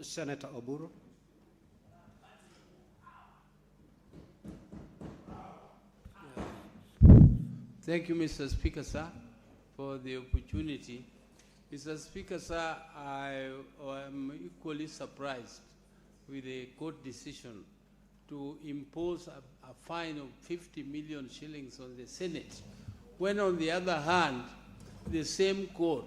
Senator Oburu. Thank you, Mr. Speaker, sir, for the opportunity. Mr. Speaker, sir, I am equally surprised with the court decision to impose a fine of 50 million shillings on the Senate, when on the other hand, the same court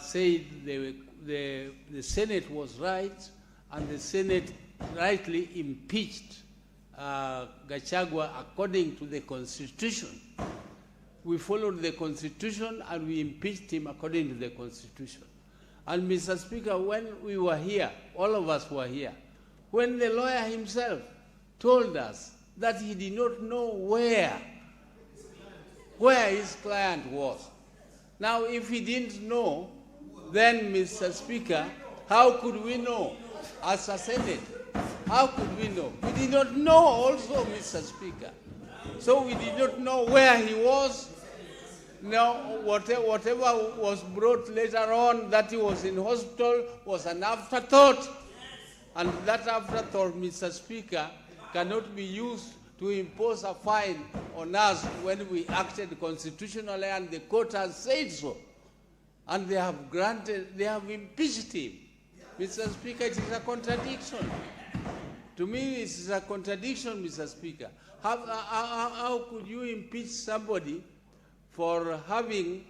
said the Senate was right and the Senate rightly impeached Gachagua according to the Constitution. We followed the Constitution and we impeached him according to the Constitution. And Mr. Speaker, when we were here, all of us were here, when the lawyer himself told us that he did not know where his client was. Now, if he didn't know, then, Mr. Speaker, how could we know as a Senate? How could we know? We did not know also, Mr. Speaker. So we did not know where he was. Now, whatever was brought later on that he was in hospital was an afterthought. And that afterthought, Mr. Speaker, cannot be used to impose a fine on us when we acted constitutionally, and the court has said so. And they have impeached him. Mr. Speaker, it is a contradiction. To me, it is a contradiction, Mr. Speaker. How could you impeach somebody for having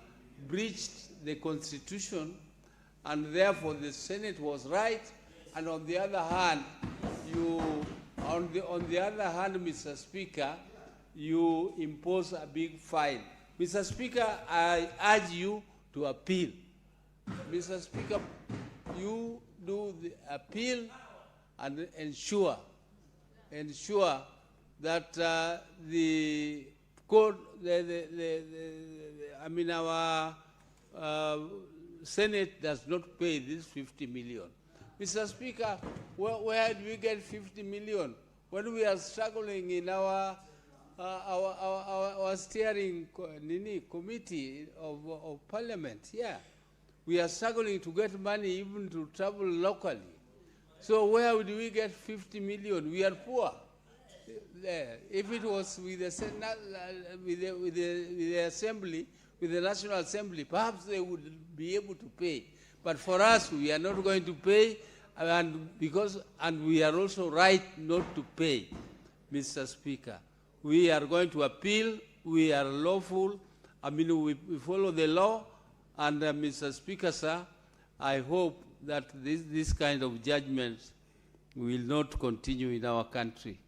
breached the Constitution, and therefore the Senate was right, and on the other hand, Mr. Speaker, you impose a big fine. Mr. Speaker, I urge you to appeal. Mr. Speaker, you do the appeal and ensure that the court, our Senate does not pay this 50 million. Mr. Speaker, where do we get 50 million when we are struggling in our steering committee of Parliament? Yeah, we are struggling to get money even to travel locally. So where do we get 50 million? We are poor. If it was with the Assembly, with the National Assembly, perhaps they would be able to pay. But for us, we are not going to pay, and we are also right not to pay, Mr. Speaker. We are going to appeal. We are lawful. We follow the law. And Mr. Speaker, sir, I hope that this kind of judgment will not continue in our country.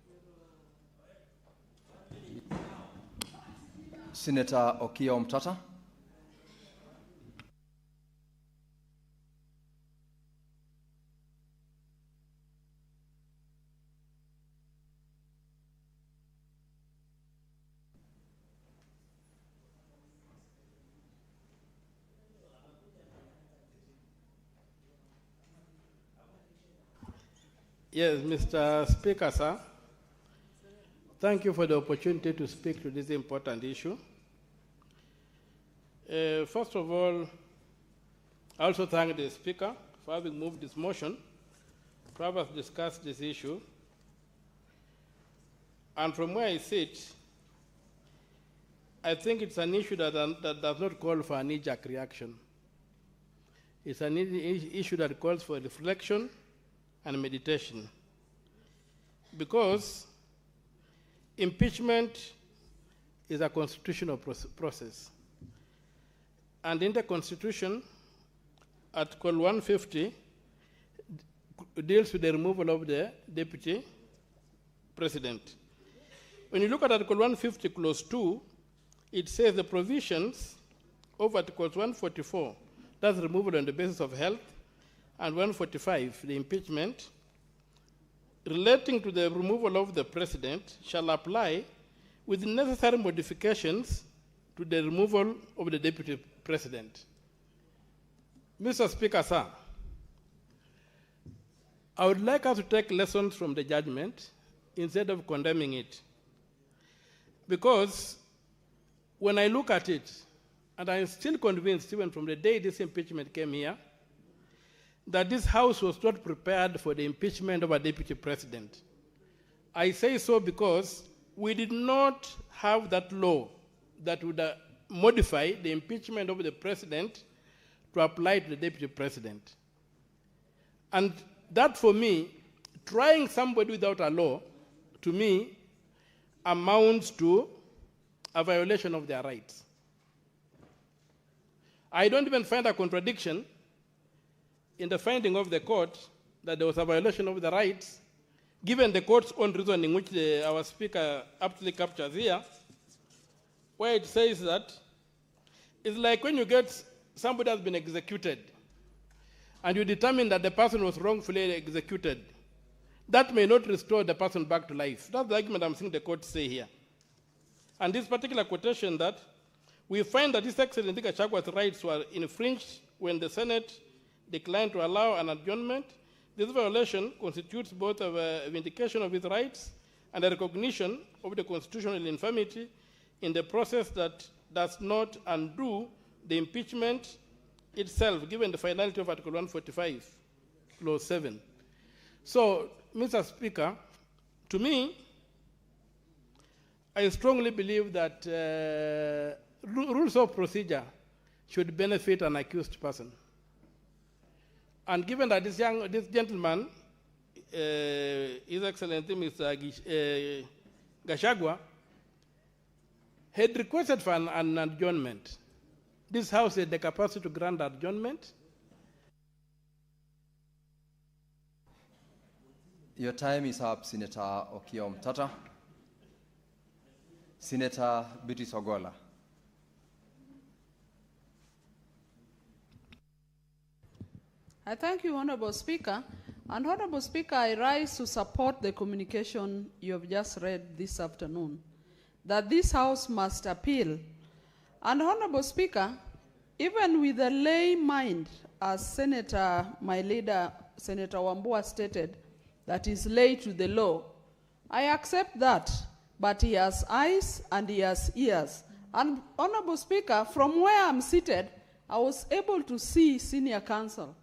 Senator Okiya Omtata. Yes, Mr. Speaker, sir. Thank you for the opportunity to speak to this important issue. First of all, I also thank the Speaker for having moved this motion to have us discuss this issue. And from where I sit, I think it's an issue that does not call for a knee-jerk reaction. It's an issue that calls for reflection and meditation. Because impeachment is a constitutional process. And in the Constitution, Article 150 deals with the removal of the Deputy President. When you look at Article 150, Clause 2, it says the provisions of Articles 144, that's removal on the basis of health, and 145, the impeachment, relating to the removal of the President shall apply with necessary modifications to the removal of the Deputy President. Mr. Speaker, sir, I would like us to take lessons from the judgment instead of condemning it. Because when I look at it, and I'm still convinced even from the day this impeachment came here, that this House was not prepared for the impeachment of a deputy president. I say so because we did not have that law that would modify the impeachment of the president to apply to the deputy president. And that, for me, trying somebody without a law, to me, amounts to a violation of their rights. I don't even find a contradiction in the finding of the court that there was a violation of the rights, given the court's own reasoning, which our speaker aptly captures here, where it says that it's like when you get somebody has been executed, and you determine that the person was wrongfully executed, that may not restore the person back to life. That's the argument I'm seeing the court say here. And this particular quotation that we find that His Excellency Gachagwa's rights were infringed when the Senate declined to allow an adjournment. This violation constitutes both a vindication of his rights and a recognition of the constitutional infirmity in the process that does not undo the impeachment itself, given the finality of Article 145, Clause 7. So, Mr. Speaker, to me, I strongly believe that rules of procedure should benefit an accused person. And given that this gentleman, His Excellency Mr. Gachagua, had requested for an adjournment, this House had the capacity to grant adjournment. Your time is up, Senator Okiya Omtata. Senator Beatrice Ogolla. I thank you, Honorable Speaker. And Honorable Speaker, I rise to support the communication you have just read this afternoon, that this House must appeal. And Honorable Speaker, even with a lay mind, as my leader, Senator Wambua stated, that is lay to the law, I accept that, but he has eyes and he has ears. And Honorable Speaker, from where I'm seated, I was able to see Senior Counsel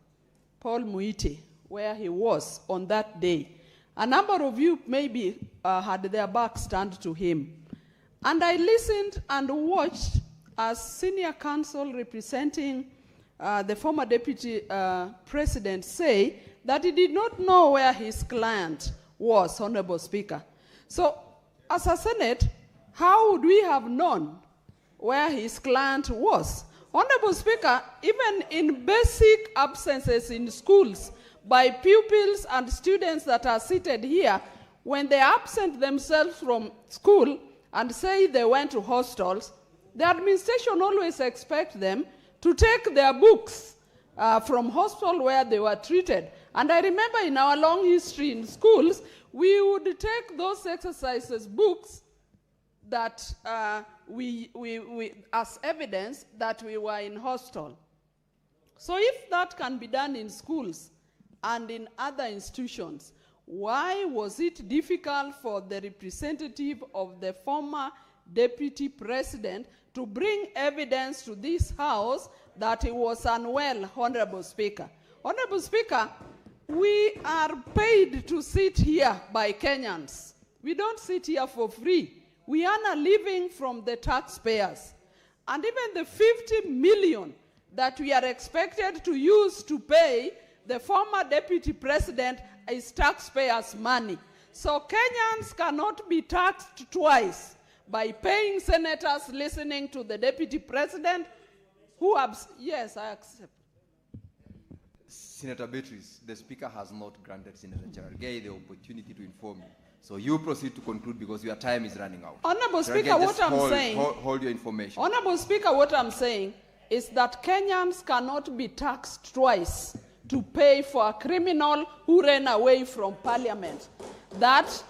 Paul Muite, where he was on that day. A number of you maybe had their backs turned to him. And I listened and watched as Senior Counsel representing the former Deputy President say that he did not know where his client was, Honorable Speaker. So, as a Senate, how would we have known where his client was? Honorable Speaker, even in basic absences in schools by pupils and students that are seated here, when they absent themselves from school and say they went to hostels, the administration always expects them to take their books from hospital where they were treated. And I remember in our long history in schools, we would take those exercises books that as evidence that we were in hostel. So if that can be done in schools and in other institutions, why was it difficult for the representative of the former Deputy President to bring evidence to this House that he was unwell, Honorable Speaker? Honorable Speaker, we are paid to sit here by Kenyans. We don't sit here for free. We earn a living from the taxpayers. And even the 50 million that we are expected to use to pay the former Deputy President is taxpayers' money. So Kenyans cannot be taxed twice by paying senators listening to the Deputy President who yes, I accept. Senator Beatrice, the Speaker has not granted Senator Cherargei the opportunity to inform you. So you proceed to conclude because your time is running out. Honorable Speaker, what I'm saying... Hold your information. Honorable Speaker, what I'm saying is that Kenyans cannot be taxed twice to pay for a criminal who ran away from Parliament. That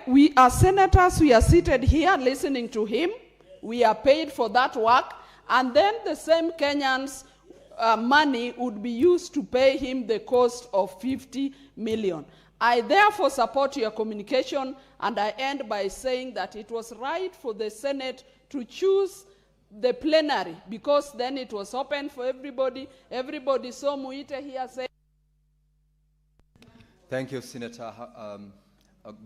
we are senators, we are seated here listening to him, we are paid for that work, and then the same Kenyans' money would be used to pay him the cost of 50 million. I therefore support your communication, and I end by saying that it was right for the Senate to choose the plenary, because then it was open for everybody. Everybody saw Muite here saying Thank you, Senator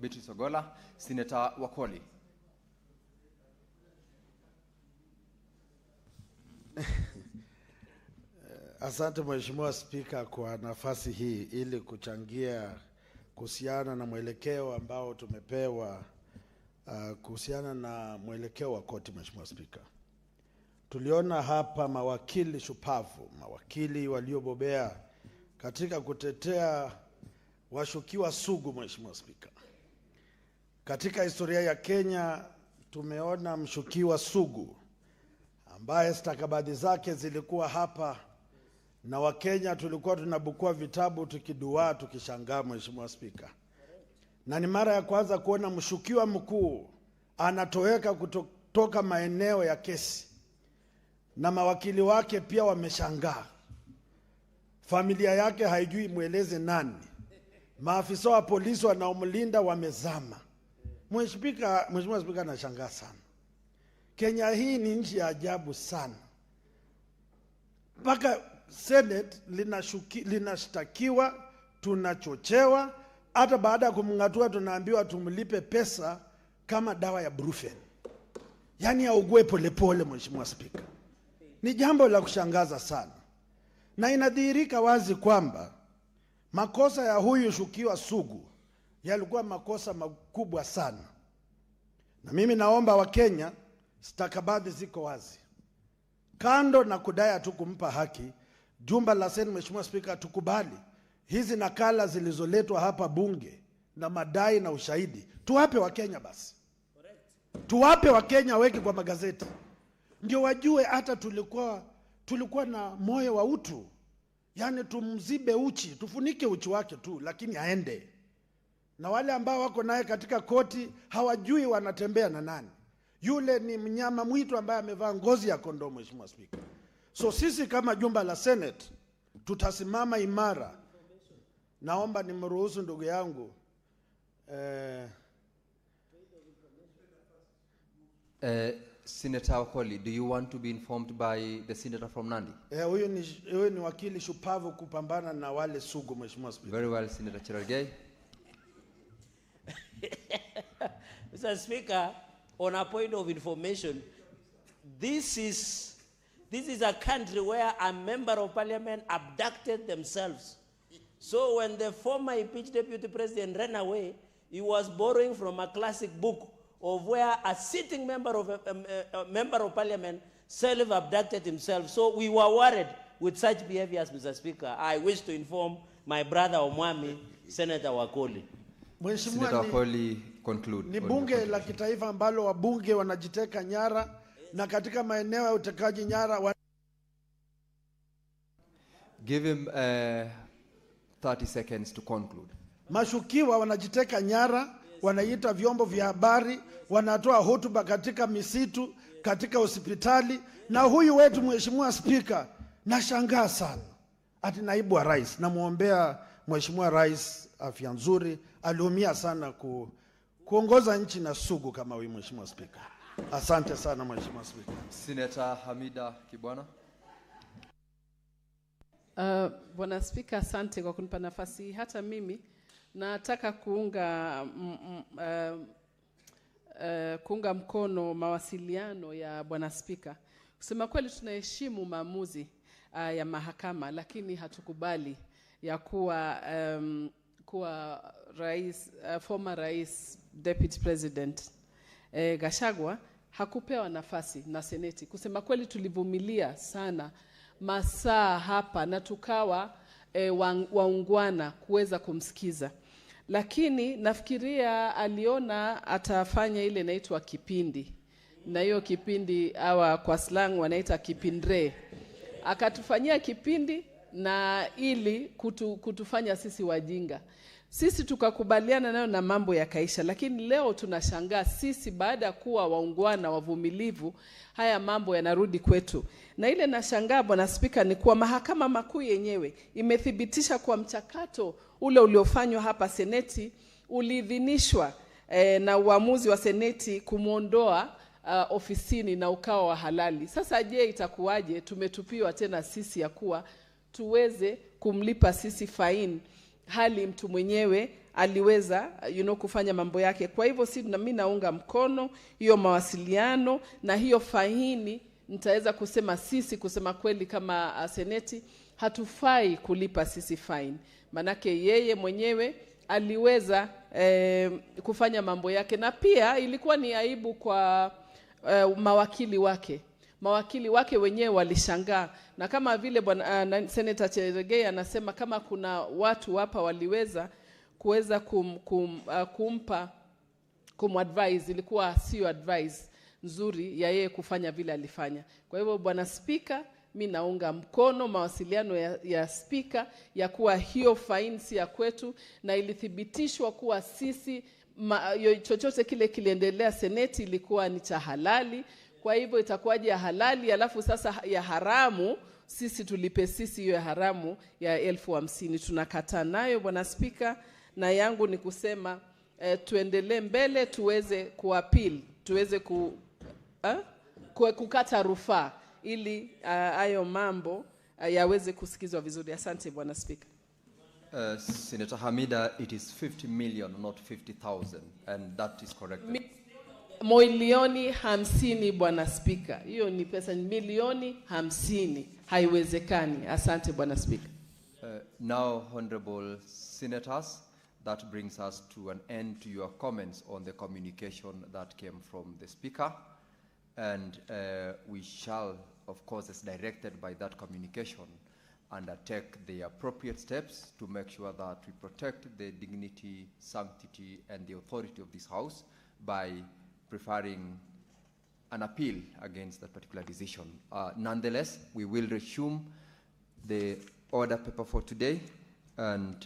Beatrice Ogolla. Senator Wakoli. Asante Mheshimiwa Spika kwa nafasi hii ili kuchangia kuhusiana na mwelekeo ambao tumepewa kuhusiana na mwelekeo wa koti. Mheshimiwa Spika, tuliona hapa mawakili shupavu, mawakili waliobobea katika kutetea washukiwa sugu. Mheshimiwa Spika, katika historia ya Kenya tumeona mshukiwa sugu ambaye stakabadhi zake zilikuwa hapa, na Wakenya tulikuwa tunabukua vitabu tukiduaa tukishangaa. Mheshimiwa Spika, na ni mara ya kwanza kuona mshukiwa mkuu anatoweka kutoka maeneo ya kesi, na mawakili wake pia wameshangaa. Familia yake haijui mweleze nani. Maafisa wa polisi wanaomlinda wamezama. Mheshimiwa Spika, anashangaa sana. Kenya hii ni nchi ya ajabu sana. Mpaka Senate linashtakiwa, tunachochewa, hata baada ya kumngatua tunaambiwa tumlipe pesa kama dawa ya brufen. Yaani augue polepole. Mheshimiwa Spika, ni jambo la kushangaza sana, na inadhihirika wazi kwamba makosa ya huyu shukiwa sugu yalikuwa makosa makubwa sana. Na mimi naomba Wakenya, stakabadhi ziko wazi. Kando na kudai tu kumpa haki, jumba la Senate, Mheshimiwa Spika, tukubali hizi nakala zilizoletwa hapa bunge na madai na ushahidi tuwape Wakenya basi. Tuwape Wakenya, weke kwa magazeti ndio wajue hata tulikuwa na moyo wa utu. Yaani tumzibe uchi, tufunike uchi wake tu, lakini aende. Na wale ambao wako naye katika koti hawajui wanatembea na nani. Yule ni mnyama mwitu ambaye amevaa ngozi ya kondoo. Mheshimiwa Spika, so sisi kama jumba la Senate tutasimama imara. Naomba nimruhusu ndugu yangu Senator Wakoli, do you want to be informed by the senator from Nandi? Huyu ni wakili shupavu kupambana na wale sugu. Mheshimiwa Spika. Very well, Senator Cherargei. Mr. Speaker, on a point of information, this is a country where a member of parliament abducted themselves. So when the former impeached deputy president ran away, he was borrowing from a classic book of where a sitting member of parliament self-abducted himself. So we were worried with such behaviors, Mr. Speaker. I wish to inform my brother Omwami, Senator Wakoli. Senator Wakoli, conclude. Ni bunge la kitaifa ambalo wabunge wanajiteka nyara, na katika maeneo ya utekaji nyara Give him 30 seconds to conclude. Mashukiwa wanajiteka nyara, wanaita vyombo vya habari, wanatoa hotuba katika misitu, katika hospitali. Na huyu wetu Mheshimiwa Spika, nashangaa sana. Ati naibu wa rais, namuombea Mheshimiwa Rais afya nzuri, aliumia sana kuongoza nchi na sugu kama huyu. Mheshimiwa Spika, asante sana Mheshimiwa Spika. Senator Hamida Kibwana. Bwana Spika, asante kwa kunipa nafasi. Hata mimi nataka kuunga mkono mawasiliano ya Bwana Spika. Kusema kweli tunaheshimu maamuzi ya mahakama, lakini hatukubali ya kuwa rais, former rais deputy president Gachagua hakupewa nafasi na seneti. Kusema kweli tulivumilia sana masaa hapa na tukawa waungwana kuweza kumsikiza, lakini nafikiria aliona atafanya ile inaitwa kipindi, na hiyo kipindi kwa slang wanaita kipindre. Akatufanyia kipindi na ili kutufanya sisi wajinga. Sisi tukakubaliana nayo na mambo yakaisha, lakini leo tunashangaa sisi baada ya kuwa waungwana wavumilivu, haya mambo yanarudi kwetu. Na ile nashangaa Bwana Spika ni kuwa mahakama makuu yenyewe imethibitisha kwa mchakato ule uliofanywa hapa seneti uliidhinishwa na uamuzi wa seneti kumuondoa ofisini na ukawa wa halali. Sasa je, itakuwaje tumetupiwa tena sisi ya kuwa tuweze kumlipa sisi faini hali mtu mwenyewe aliweza kufanya mambo yake. Kwa hivyo mimi naunga mkono hiyo mawasiliano na hiyo faini. Nitaweza kusema kweli kama seneti hatufai kulipa sisi fine. Manake yeye mwenyewe aliweza kufanya mambo yake, na pia ilikuwa ni aibu kwa mawakili wake. Mawakili wake wenyewe walishangaa, na kama vile bwana Senator Cherargei anasema, kama kuna watu hapa waliweza kuweza kumadvise, ilikuwa sio advice nzuri ya yeye kufanya vile alifanya. Kwa hivyo bwana Speaker, mimi naunga mkono mawasiliano ya Speaker ya kuwa hiyo fine si ya kwetu, na ilithibitishwa kuwa sisi chochote kile kiliendelea seneti ilikuwa ni cha halali. Kwa hivyo itakuwaje ya halali alafu sasa ya haramu sisi tulipe sisi hiyo ya haramu ya 50,000? Tunakataa nayo bwana Speaker, na yangu ni kusema tuendelee mbele, tuweze kuappeal, tuweze kukata rufaa ili hayo mambo yaweze kusikizwa vizuri. Asante bwana Speaker. Senator Hamida, it is 50 million, not 50,000, and that is correct. Milioni 50 bwana Speaker. Hiyo ni pesa milioni 50. Haiwezekani. Asante bwana Speaker. Now, honorable senators, that brings us to an end to your comments on the communication that came from the Speaker. And we shall, of course, as directed by that communication, undertake the appropriate steps to make sure that we protect the dignity, sanctity, and the authority of this House by preferring an appeal against that particular decision. Nonetheless, we will resume the order paper for today, and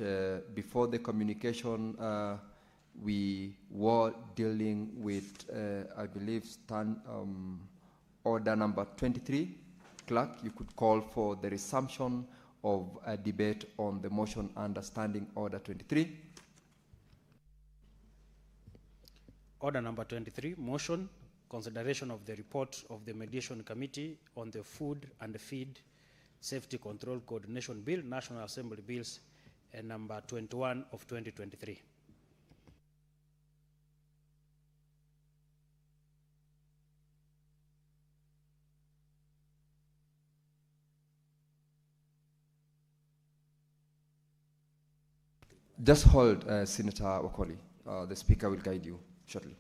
before the communication, we were dealing with, I believe, order number 23. Clerk, you could call for the resumption of a debate on the motion under Standing Order 23. Order number 23, motion, consideration of the report of the Mediation Committee on the Food and Feed Safety Control Coordination Bill, National Assembly Bills, and number 21 of 2023. Just hold, Senator Wakoli. The Speaker will guide you shortly.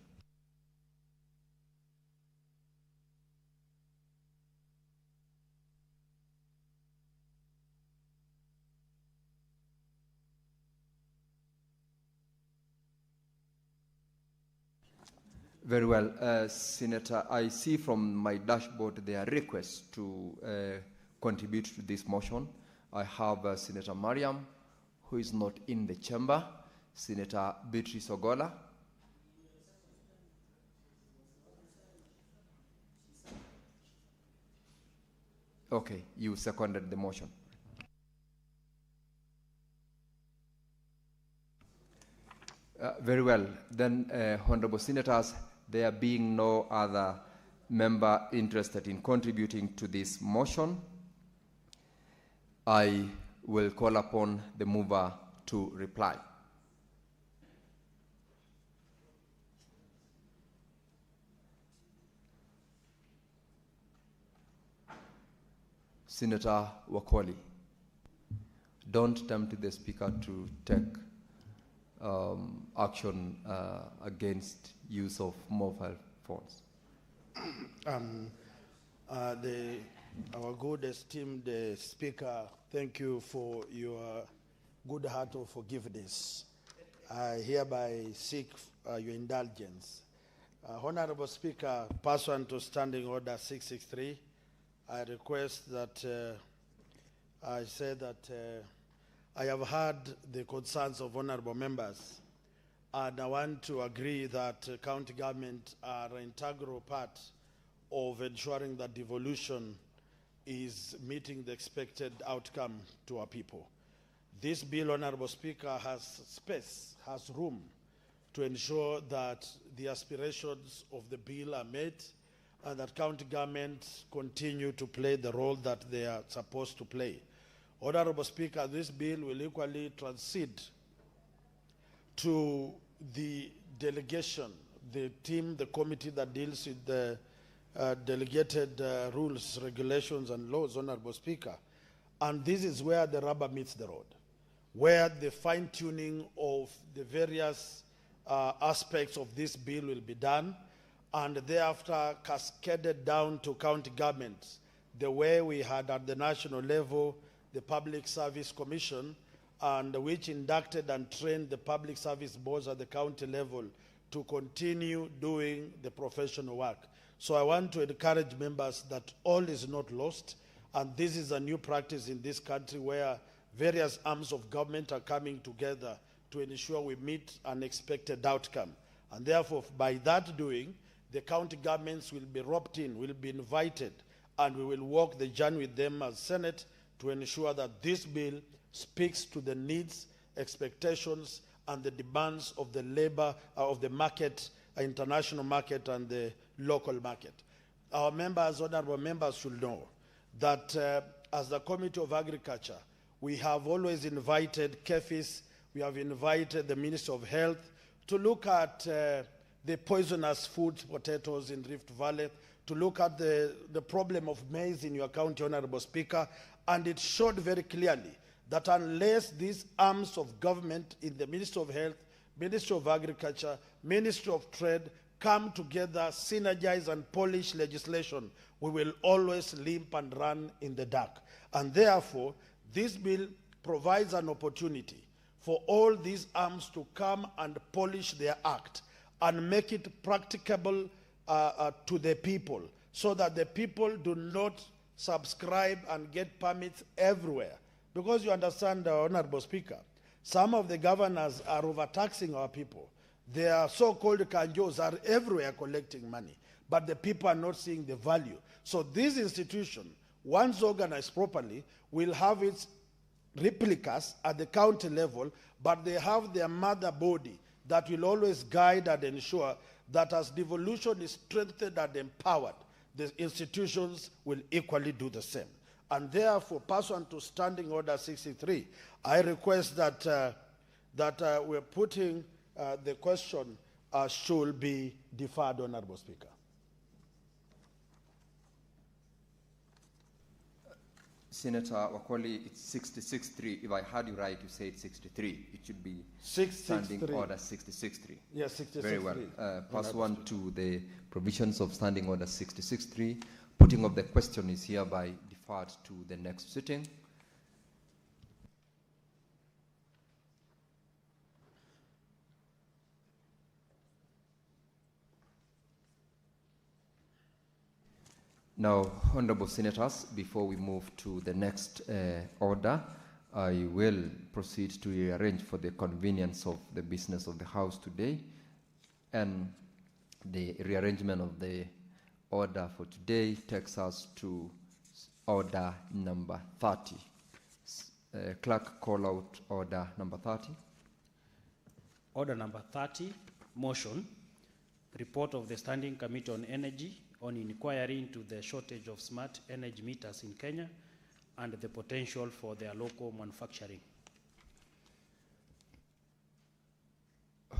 Very well, Senator. I see from my dashboard there are requests to contribute to this motion. I have Senator Mariam, who is not in the chamber, Senator Beatrice Ogola. Okay, you seconded the motion. Very well. Then, honorable senators, there being no other member interested in contributing to this motion, I will call upon the mover to reply. Senator Wakoli, don't tempt the Speaker to take action against use of mobile phones. Our good esteemed Speaker, thank you for your good heart of forgiveness. I hereby seek your indulgence. Honorable Speaker, pursuant to Standing Order 663, I request that I say that I have heard the concerns of honorable members, and I want to agree that county government are an integral part of ensuring that devolution is meeting the expected outcome to our people. This bill, Honorable Speaker, has space, has room to ensure that the aspirations of the bill are met and that county governments continue to play the role that they are supposed to play. Honorable Speaker, this bill will equally transit to the delegation, the team, the committee that deals with the delegated rules, regulations, and laws, Honorable Speaker. And this is where the rubber meets the road, where the fine-tuning of the various aspects of this bill will be done, and thereafter cascaded down to county governments, the way we had at the national level the Public Service Commission, and which inducted and trained the public service boards at the county level to continue doing the professional work. So I want to encourage members that all is not lost, and this is a new practice in this country where various arms of government are coming together to ensure we meet an expected outcome. And therefore, by that doing, the county governments will be roped in, will be invited, and we will walk the journey with them as Senate to ensure that this bill speaks to the needs, expectations, and the demands of the labor, of the market, international market, and the local market. Our members, honorable members, should know that as the Committee of Agriculture, we have always invited KEFIS, we have invited the Minister of Health to look at the poisonous food potatoes in Rift Valley, to look at the problem of maize in your county, Honorable Speaker, and it showed very clearly that unless these arms of government in the Ministry of Health, Ministry of Agriculture, Ministry of Trade come together, synergize and polish legislation, we will always limp and run in the dark. And therefore, this bill provides an opportunity for all these arms to come and polish their act and make it practicable to the people, so that the people do not subscribe and get permits everywhere. Because you understand, Honorable Speaker, some of the governors are overtaxing our people. Their so-called kanjos are everywhere collecting money, but the people are not seeing the value. So this institution, once organized properly, will have its replicas at the county level, but they have their mother body that will always guide and ensure that as devolution is strengthened and empowered, the institutions will equally do the same. And therefore, pursuant to Standing Order 63, I request that we're putting the question should be deferred, Honorable Speaker. Senator Wakoli, it's 66-3. If I heard you right, you said 63. It should be 663. Standing Order 66-3. Yes, 66-3. Very well. Pass one to the provisions of Standing Order 66-3. Putting of the question is hereby deferred to the next sitting. Now, Honorable Senators, before we move to the next order, I will proceed to rearrange for the convenience of the business of the House today. And the rearrangement of the order for today takes us to order number 30. Clerk, call out order number 30. Order number 30, motion, report of the Standing Committee on Energy on inquiry into the shortage of smart energy meters in Kenya and the potential for their local manufacturing.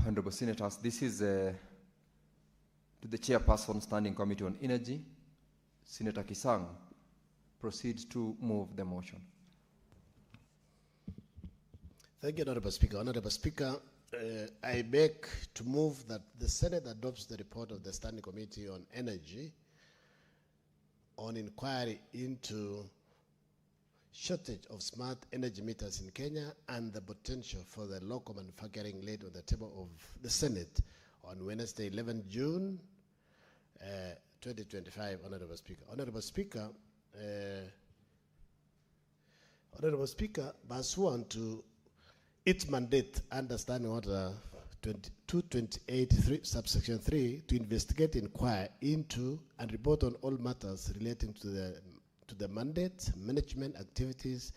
Honorable Senators, this is to the Chairperson, Standing Committee on Energy. Senator Kisang, proceed to move the motion. Thank you, Honorable Speaker. Honorable Speaker, I beg to move that the Senate adopts the report of the Standing Committee on Energy on inquiry into shortage of smart energy meters in Kenya and the potential for the local manufacturing laid on the table of the Senate on Wednesday, 11 June 2025, Honorable Speaker. Honorable Speaker, pursuant to its mandate under Standing Order 228 subsection 3 to investigate, inquire into, and report on all matters relating to the mandate, management, activities,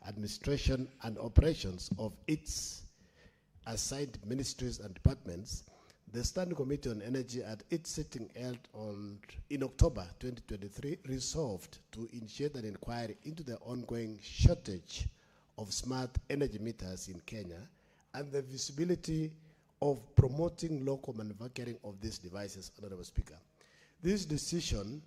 administration, and operations of its assigned ministries and departments, the Standing Committee on Energy at its sitting held in October 2023 resolved to initiate an inquiry into the ongoing shortage of smart energy meters in Kenya and the visibility of promoting local manufacturing of these devices, Honorable Speaker. This decision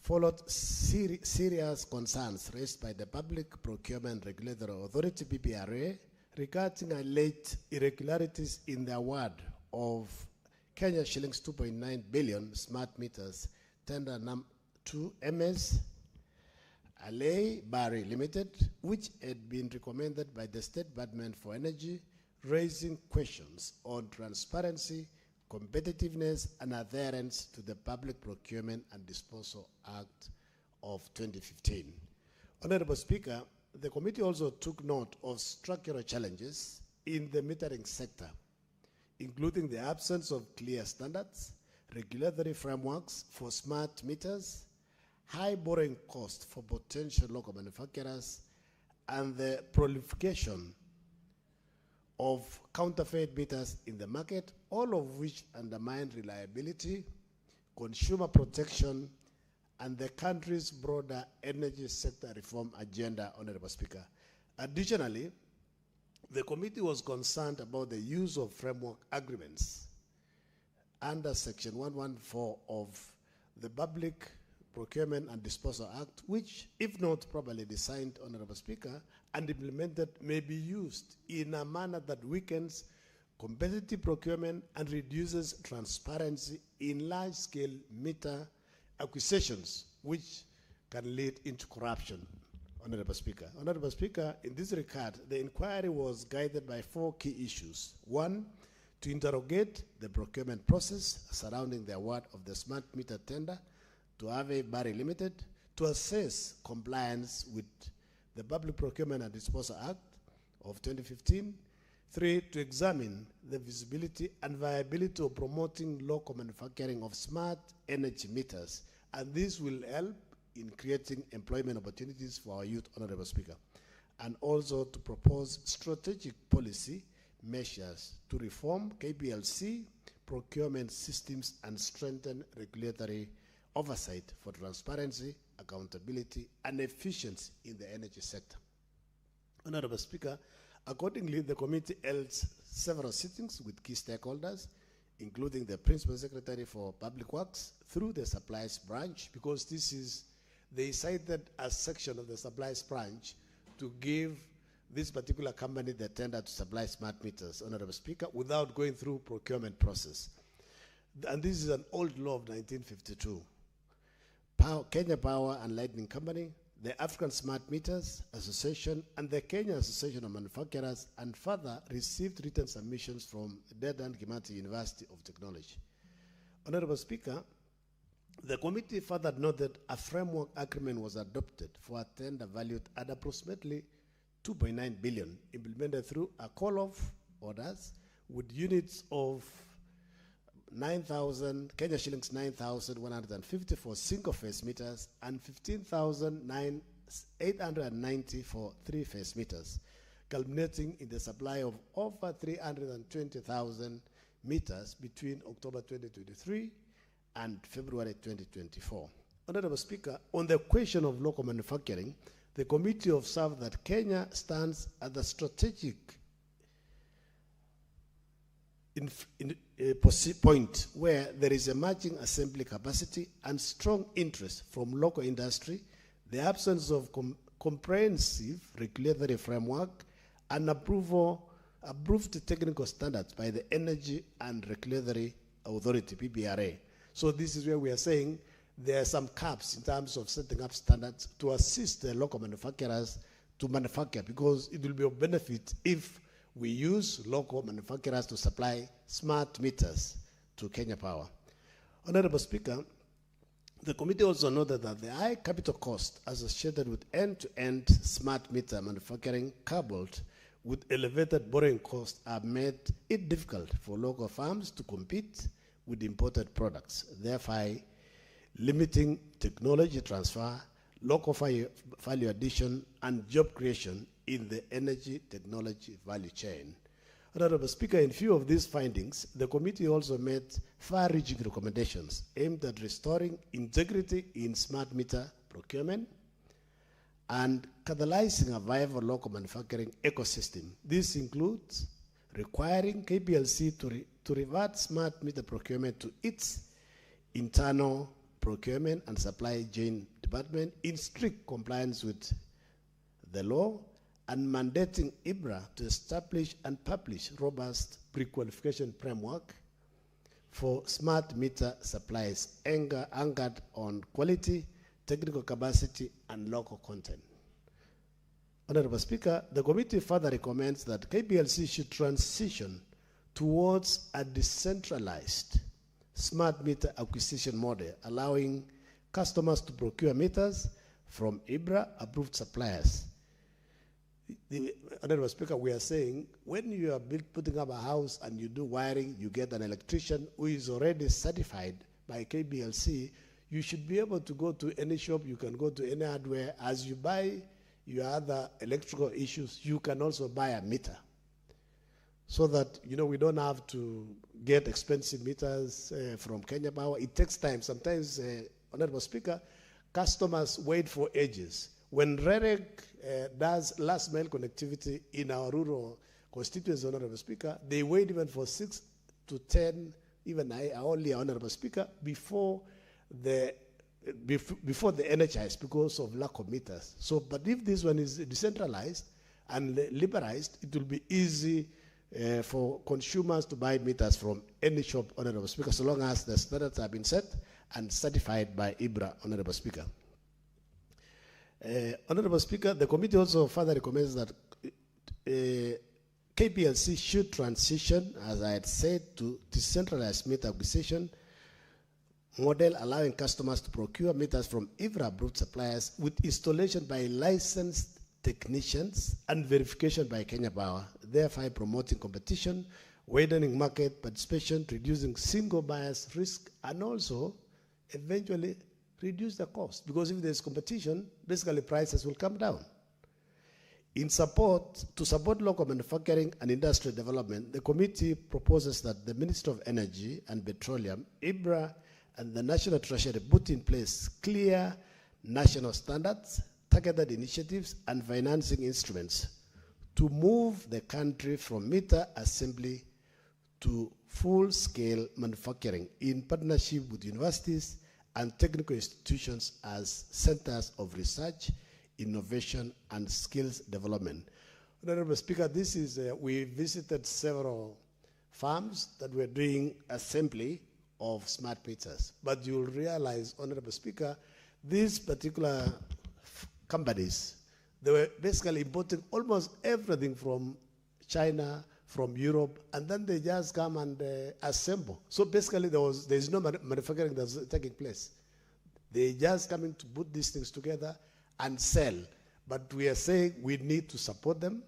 followed serious concerns raised by the Public Procurement Regulatory Authority, PPRA, regarding alleged irregularities in the award of Kenya shillings 2.9 billion smart meters tender to MS Alay Bari Limited, which had been recommended by the State Department for Energy, raising questions on transparency, competitiveness, and adherence to the Public Procurement and Disposal Act of 2015. Honorable Speaker, the committee also took note of structural challenges in the metering sector, including the absence of clear standards, regulatory frameworks for smart meters, high borrowing costs for potential local manufacturers, and the proliferation of counterfeit meters in the market, all of which undermine reliability, consumer protection, and the country's broader energy sector reform agenda, Honorable Speaker. Additionally, the committee was concerned about the use of framework agreements under Section 114 of the Public Procurement and Disposal Act, which, if not properly designed, Honorable Speaker, and implemented, may be used in a manner that weakens competitive procurement and reduces transparency in large-scale meter acquisitions, which can lead into corruption, Honorable Speaker. Honorable Speaker, in this regard, the inquiry was guided by 4 key issues. 1, to interrogate the procurement process surrounding the award of the smart meter tender to Ave Bari Limited, to assess compliance with the Public Procurement and Disposal Act of 2015. 3, to examine the visibility and viability of promoting local manufacturing of smart energy meters, and this will help in creating employment opportunities for our youth, Honorable Speaker, and also to propose strategic policy measures to reform KPLC procurement systems and strengthen regulatory oversight for transparency, accountability, and efficiency in the energy sector. Honorable Speaker, accordingly, the committee held several sittings with key stakeholders, including the Principal Secretary for Public Works through the Supplies Branch, because they cited a section of the Supplies Branch to give this particular company the tender to supply smart meters, Honorable Speaker, without going through procurement process. And this is an old law of 1952. Kenya Power and Lighting Company, the African Smart Meters Association, and the Kenya Association of Manufacturers, and further received written submissions from Dedan Kimathi University of Technology. Honorable Speaker, the committee further noted a framework agreement was adopted for a tender valued at approximately 2.9 billion, implemented through a call-off orders with units of 9,000 Kenya shillings 9,150 for single-phase meters and 15,890 for three-phase meters, culminating in the supply of over 320,000 meters between October 2023 and February 2024. Honorable Speaker, on the question of local manufacturing, the committee observed that Kenya stands at the strategic point where there is emerging assembly capacity and strong interest from local industry, the absence of comprehensive regulatory framework, and approved technical standards by the Energy and Regulatory Authority, PPRA. So this is where we are saying there are some caps in terms of setting up standards to assist the local manufacturers to manufacture, because it will be of benefit if we use local manufacturers to supply smart meters to Kenya Power. Honorable Speaker, the committee also noted that the high capital cost associated with end-to-end smart meter manufacturing, coupled with elevated borrowing costs, have made it difficult for local firms to compete with imported products, thereby limiting technology transfer, local value addition, and job creation in the energy technology value chain. Honorable Speaker, in view of these findings, the committee also made far-reaching recommendations aimed at restoring integrity in smart meter procurement and catalyzing a viable local manufacturing ecosystem. This includes requiring KPLC to revert smart meter procurement to its internal procurement and supply chain department in strict compliance with the law, and mandating IBRA to establish and publish robust pre-qualification framework for smart meter supplies anchored on quality, technical capacity, and local content. Honorable Speaker, the committee further recommends that KPLC should transition towards a decentralized smart meter acquisition model, allowing customers to procure meters from IBRA-approved suppliers. Honorable Speaker, we are saying when you are putting up a house and you do wiring, you get an electrician who is already certified by KPLC, you should be able to go to any shop, you can go to any hardware. As you buy your other electrical issues, you can also buy a meter. So that, you know, we don't have to get expensive meters from Kenya Power. It takes time. Sometimes, Honorable Speaker, customers wait for ages. When REREC does last mile connectivity in our rural constituencies, Honorable Speaker, they wait even for 6 to 10, even only, Honorable Speaker, before the energize because of lack of meters. So, but if this one is decentralized and liberalized, it will be easy for consumers to buy meters from any shop, Honorable Speaker, so long as the standards have been set and certified by IBRA, Honorable Speaker. Honorable Speaker, the committee also further recommends that KPLC should transition, as I had said, to decentralized meter acquisition model, allowing customers to procure meters from IBRA-approved suppliers with installation by licensed technicians and verification by Kenya Power, thereby promoting competition, widening market participation, reducing single buyers risk, and also eventually reduce the cost. Because if there's competition, basically prices will come down. To support local manufacturing and industrial development, the committee proposes that the Ministry of Energy and Petroleum, IBRA, and the National Treasury put in place clear national standards, targeted initiatives, and financing instruments to move the country from meter assembly to full-scale manufacturing in partnership with universities and technical institutions as centers of research, innovation, and skills development. Honorable Speaker, this is, we visited several farms that were doing assembly of smart meters. But you'll realize, Honorable Speaker, these particular companies, they were basically importing almost everything from China, from Europe, and then they just come and assemble. So basically there's no manufacturing that's taking place. They just coming to put these things together and sell. But we are saying we need to support them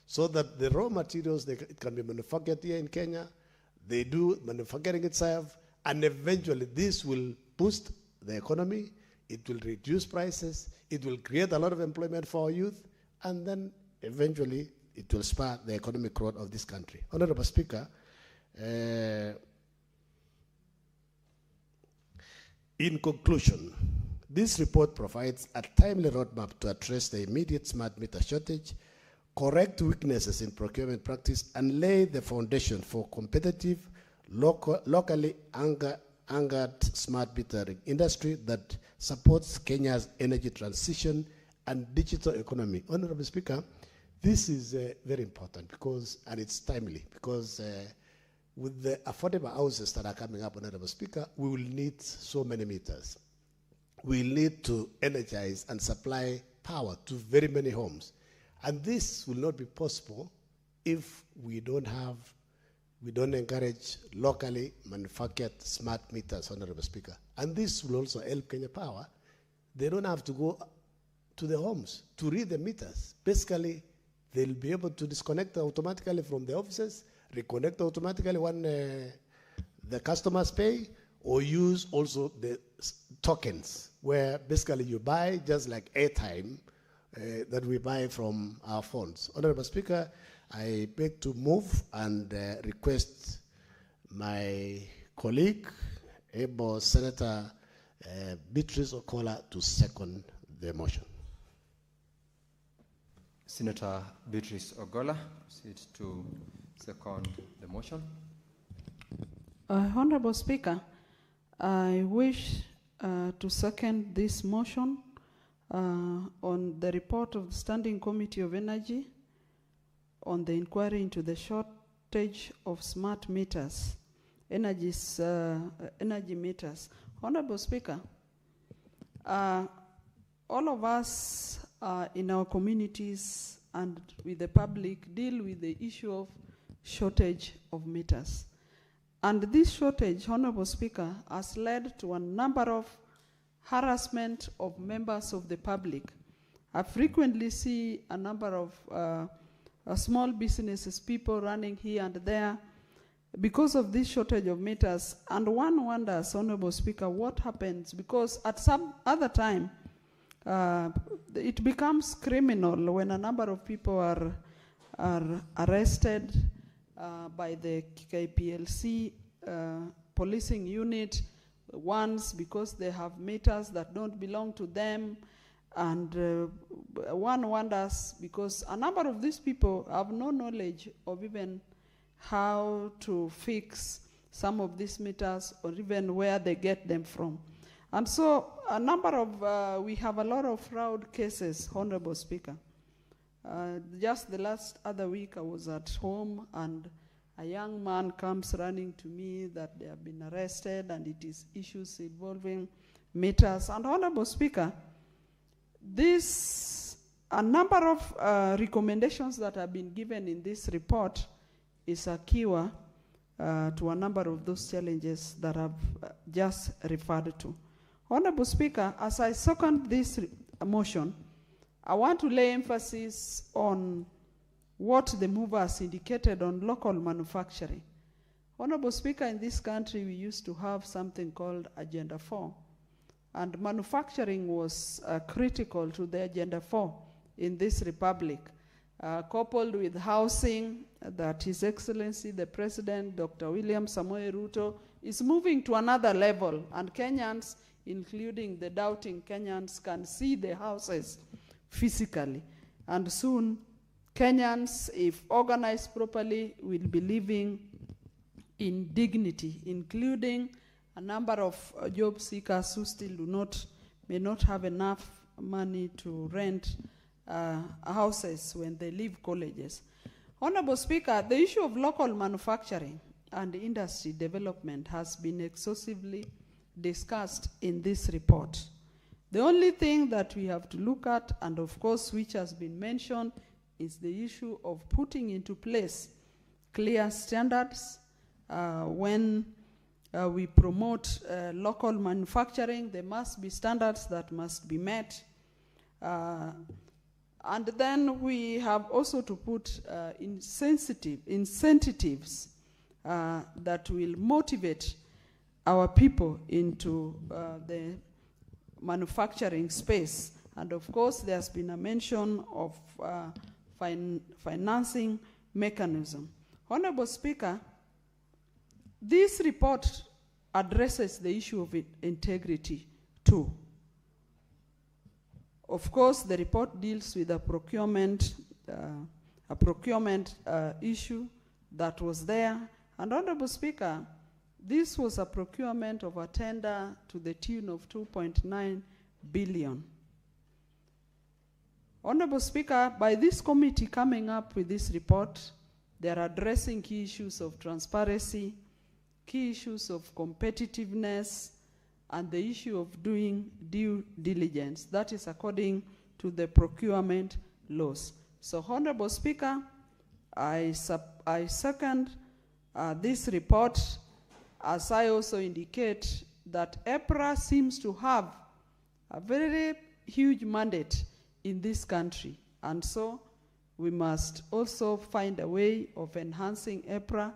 so that the raw materials, it can be manufactured here in Kenya, they do manufacturing itself, and eventually this will boost the economy, it will reduce prices, it will create a lot of employment for our youth, and then eventually it will spur the economic growth of this country. Honorable Speaker, in conclusion, this report provides a timely roadmap to address the immediate smart meter shortage, correct weaknesses in procurement practice, and lay the foundation for competitive, locally anchored smart metering industry that supports Kenya's energy transition and digital economy. Honorable Speaker, this is very important because, and it's timely, because with the affordable houses that are coming up, Honorable Speaker, we will need so many meters. We need to energize and supply power to very many homes. And this will not be possible if we don't encourage locally manufactured smart meters, Honorable Speaker. And this will also help Kenya Power. They don't have to go to the homes to read the meters. Basically, they'll be able to disconnect automatically from the offices, reconnect automatically when the customers pay, or use also the tokens, where basically you buy just like airtime that we buy from our phones. Honorable Speaker, I beg to move and request my colleague, able Senator Beatrice Okola, to second the motion. Senator Beatrice Ogola, proceed to second the motion. Honorable Speaker, I wish to second this motion on the report of the Standing Committee of Energy on the inquiry into the shortage of smart meters, energy meters. Honorable Speaker, all of us in our communities and with the public deal with the issue of shortage of meters. And this shortage, Honorable Speaker, has led to a number of harassment of members of the public. I frequently see a number of small businesses, people running here and there because of this shortage of meters. And one wonders, Honorable Speaker, what happens? Because at some other time, it becomes criminal when a number of people are arrested by the KPLC policing unit, once because they have meters that don't belong to them, and one wonders because a number of these people have no knowledge of even how to fix some of these meters or even where they get them from. And so a number of, we have a lot of fraud cases, Honorable Speaker. Just the last other week I was at home and a young man comes running to me that they have been arrested and it is issues involving meters. And Honorable Speaker, a number of recommendations that have been given in this report is a cure to a number of those challenges that I've just referred to. Honorable Speaker, as I second this motion, I want to lay emphasis on what the movers indicated on local manufacturing. Honorable Speaker, in this country we used to have something called Agenda 4, and manufacturing was critical to the Agenda 4 in this republic, coupled with housing that His Excellency the President, Dr. William Samoei Ruto, is moving to another level, and Kenyans, including the doubting Kenyans, can see the houses physically. And soon, Kenyans, if organized properly, will be living in dignity, including a number of job seekers who still may not have enough money to rent houses when they leave colleges. Honorable Speaker, the issue of local manufacturing and industry development has been exhaustively discussed in this report. The only thing that we have to look at, and of course which has been mentioned, is the issue of putting into place clear standards. When we promote local manufacturing, there must be standards that must be met. And then we have also to put incentives that will motivate our people into the manufacturing space. And of course, there's been a mention of financing mechanism. Honorable Speaker, this report addresses the issue of integrity too. Of course, the report deals with a procurement issue that was there. And Honorable Speaker, this was a procurement of a tender to the tune of 2.9 billion. Honorable Speaker, by this committee coming up with this report, they are addressing key issues of transparency, key issues of competitiveness, and the issue of doing due diligence. That is according to the procurement laws. So, Honorable Speaker, I second this report, as I also indicate that EPRA seems to have a very huge mandate in this country. And so we must also find a way of enhancing EPRA,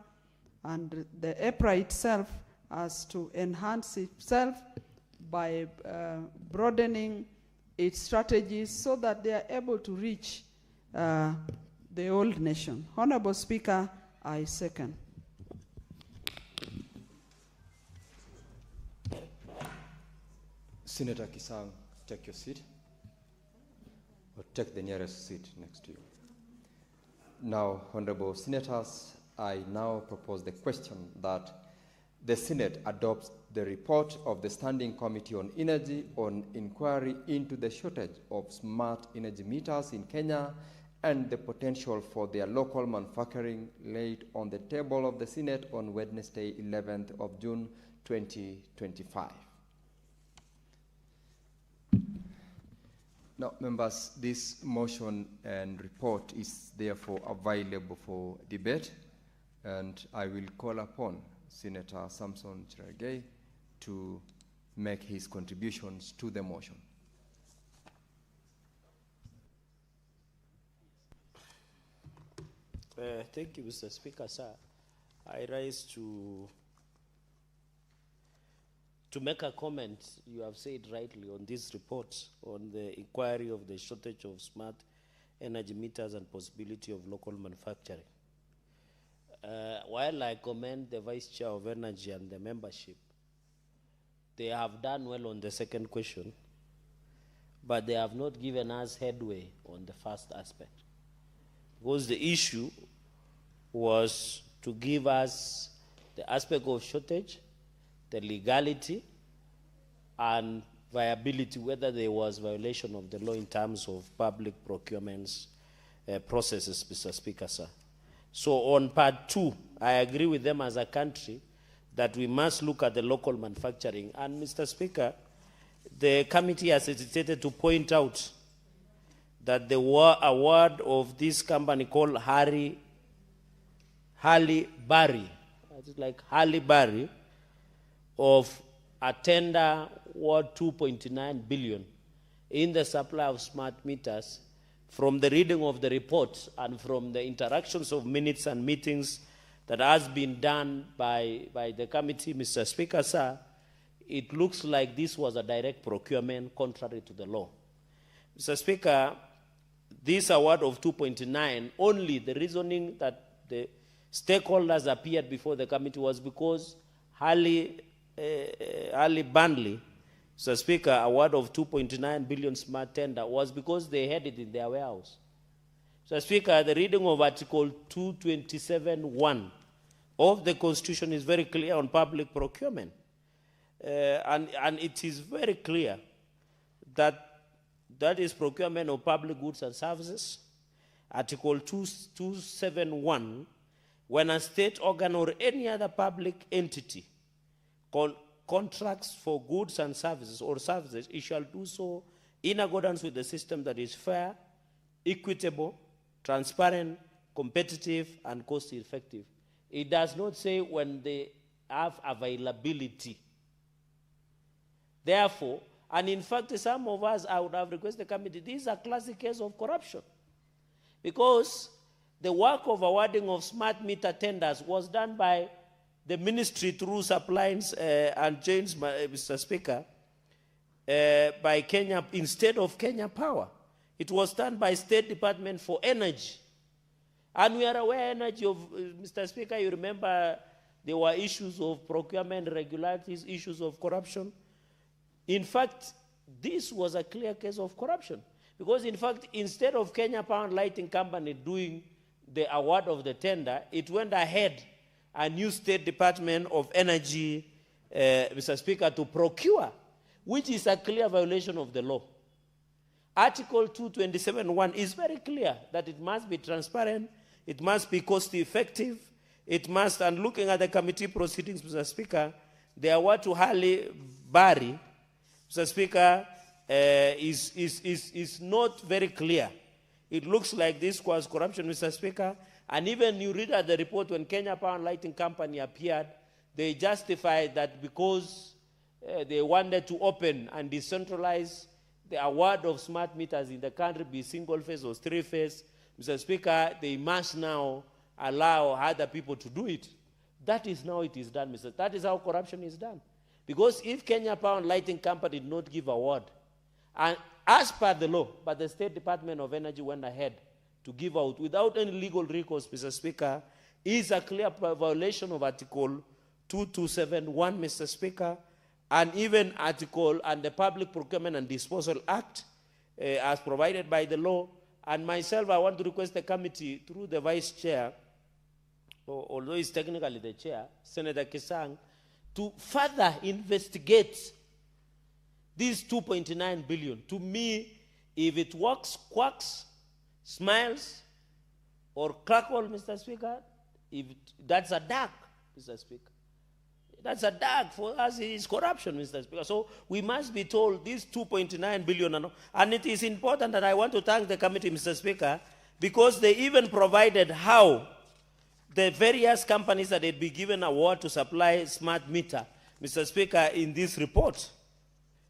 and the EPRA itself has to enhance itself by broadening its strategies so that they are able to reach the old nation. Honorable Speaker, I second. Senator Kisang, take your seat, or take the nearest seat next to you. Now, Honorable Senators, I now propose the question that the Senate adopts the report of the Standing Committee on Energy on inquiry into the shortage of smart energy meters in Kenya and the potential for their local manufacturing, laid on the table of the Senate on Wednesday, 11th of June, 2025. Now, members, this motion and report is therefore available for debate, and I will call upon Senator Samson Cherargei to make his contributions to the motion. Thank you, Mr. Speaker, sir. I rise to make a comment. You have said rightly on this report on the inquiry of the shortage of smart energy meters and possibility of local manufacturing. While I commend the Vice Chair of Energy and the membership, they have done well on the second question, but they have not given us headway on the first aspect. Because the issue was to give us the aspect of shortage, the legality, and viability, whether there was violation of the law in terms of public procurements processes, Mr. Speaker, sir. So on part 2, I agree with them as a country that we must look at the local manufacturing. And Mr. Speaker, the committee has hesitated to point out that the award of this company called Halle Berry, it's like Halle Berry, of a tender worth 2.9 billion in the supply of smart meters. From the reading of the report and from the interactions of minutes and meetings that has been done by the committee, Mr. Speaker, sir, it looks like this was a direct procurement contrary to the law. Mr. Speaker, this award of 2.9, only the reasoning that the stakeholders appeared before the committee was because Halle Berry, Mr. Speaker, award of 2.9 billion smart tender was because they had it in their warehouse. Mr. Speaker, the reading of Article 227(1) of the Constitution is very clear on public procurement. And it is very clear that is procurement of public goods and services. Article 271, when a state organ or any other public entity contracts for goods and services or services, it shall do so in accordance with the system that is fair, equitable, transparent, competitive, and cost-effective. It does not say when they have availability. Therefore, and in fact, some of us, I would have requested the committee, this is a classic case of corruption. Because the work of awarding of smart meter tenders was done by the ministry through supplies and change, Mr. Speaker, by Kenya, instead of Kenya Power. It was done by State Department for Energy. And we are aware energy of, Mr. Speaker, you remember there were issues of procurement irregularities, issues of corruption. In fact, this was a clear case of corruption. Because in fact, instead of Kenya Power and Lighting Company doing the award of the tender, it went ahead a new State Department of Energy, Mr. Speaker, to procure, which is a clear violation of the law. Article 227(1) is very clear that it must be transparent, it must be cost-effective, it must, and looking at the committee proceedings, Mr. Speaker, the award to Halle Berry, Mr. Speaker, is not very clear. It looks like this was corruption, Mr. Speaker. And even you read at the report when Kenya Power and Lighting Company appeared, they justified that because they wanted to open and decentralize the award of smart meters in the country, be single phase or three phase, Mr. Speaker, they must now allow other people to do it. That is how it is done, Mr. That is how corruption is done. Because if Kenya Power and Lighting Company did not give award, and as per the law, but the State Department of Energy went ahead to give out without any legal recourse, Mr. Speaker, is a clear violation of Article 2271, Mr. Speaker, and even Article and the Public Procurement and Disposal Act as provided by the law. And myself, I want to request the committee through the Vice Chair, although he's technically the Chair, Senator Kesang, to further investigate these 2.9 billion. To me, if it works, quacks, smiles, or crackle, Mr. Speaker, that's a dark, Mr. Speaker. That's a dark for us. It is corruption, Mr. Speaker. So we must be told these 2.9 billion, and it is important, and I want to thank the committee, Mr. Speaker, because they even provided how the various companies that had been given award to supply smart meter, Mr. Speaker, in this report.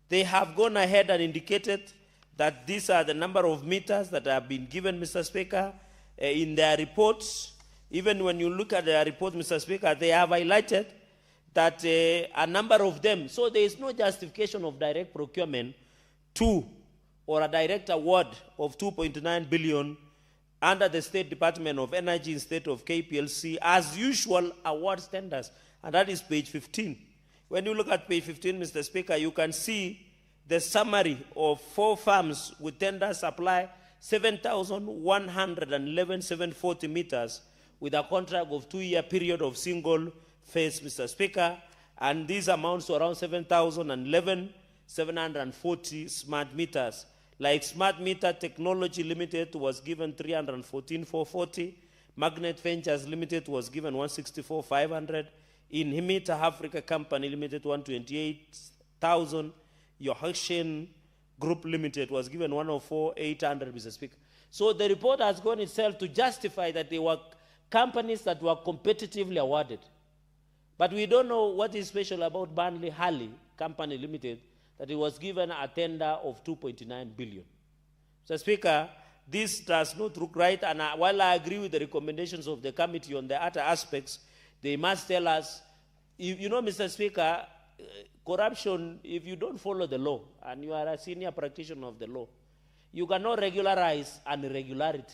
They have gone ahead and indicated that these are the number of meters that have been given, Mr. Speaker, in their reports. Even when you look at their report, Mr. Speaker, they have highlighted that a number of them, so there is no justification of direct procurement or a direct award of 2.9 billion under the State Department of Energy instead of KPLC as usual award tenders, and that is page 15. When you look at page 15, Mr. Speaker, you can see the summary of 4 farms with tender supply 7,111,740 meters with a contract of 2-year period of single phase, Mr. Speaker, and these amounts to around 7,740 smart meters. Like Smart Meter Technology Limited was given 314,440. Magnet Ventures Limited was given 164,500. Inhimita Africa Company Limited 128,000. Yohakshin Group Limited was given 104,800, Mr. Speaker. So the report has gone itself to justify that they were companies that were competitively awarded. But we don't know what is special about Burnley Halley Company Limited, that it was given a tender of 2.9 billion. Mr. Speaker, this does not look right, and while I agree with the recommendations of the committee on the other aspects, they must tell us, you know, Mr. Speaker, corruption, if you don't follow the law, and you are a senior practitioner of the law, you cannot regularize an irregularity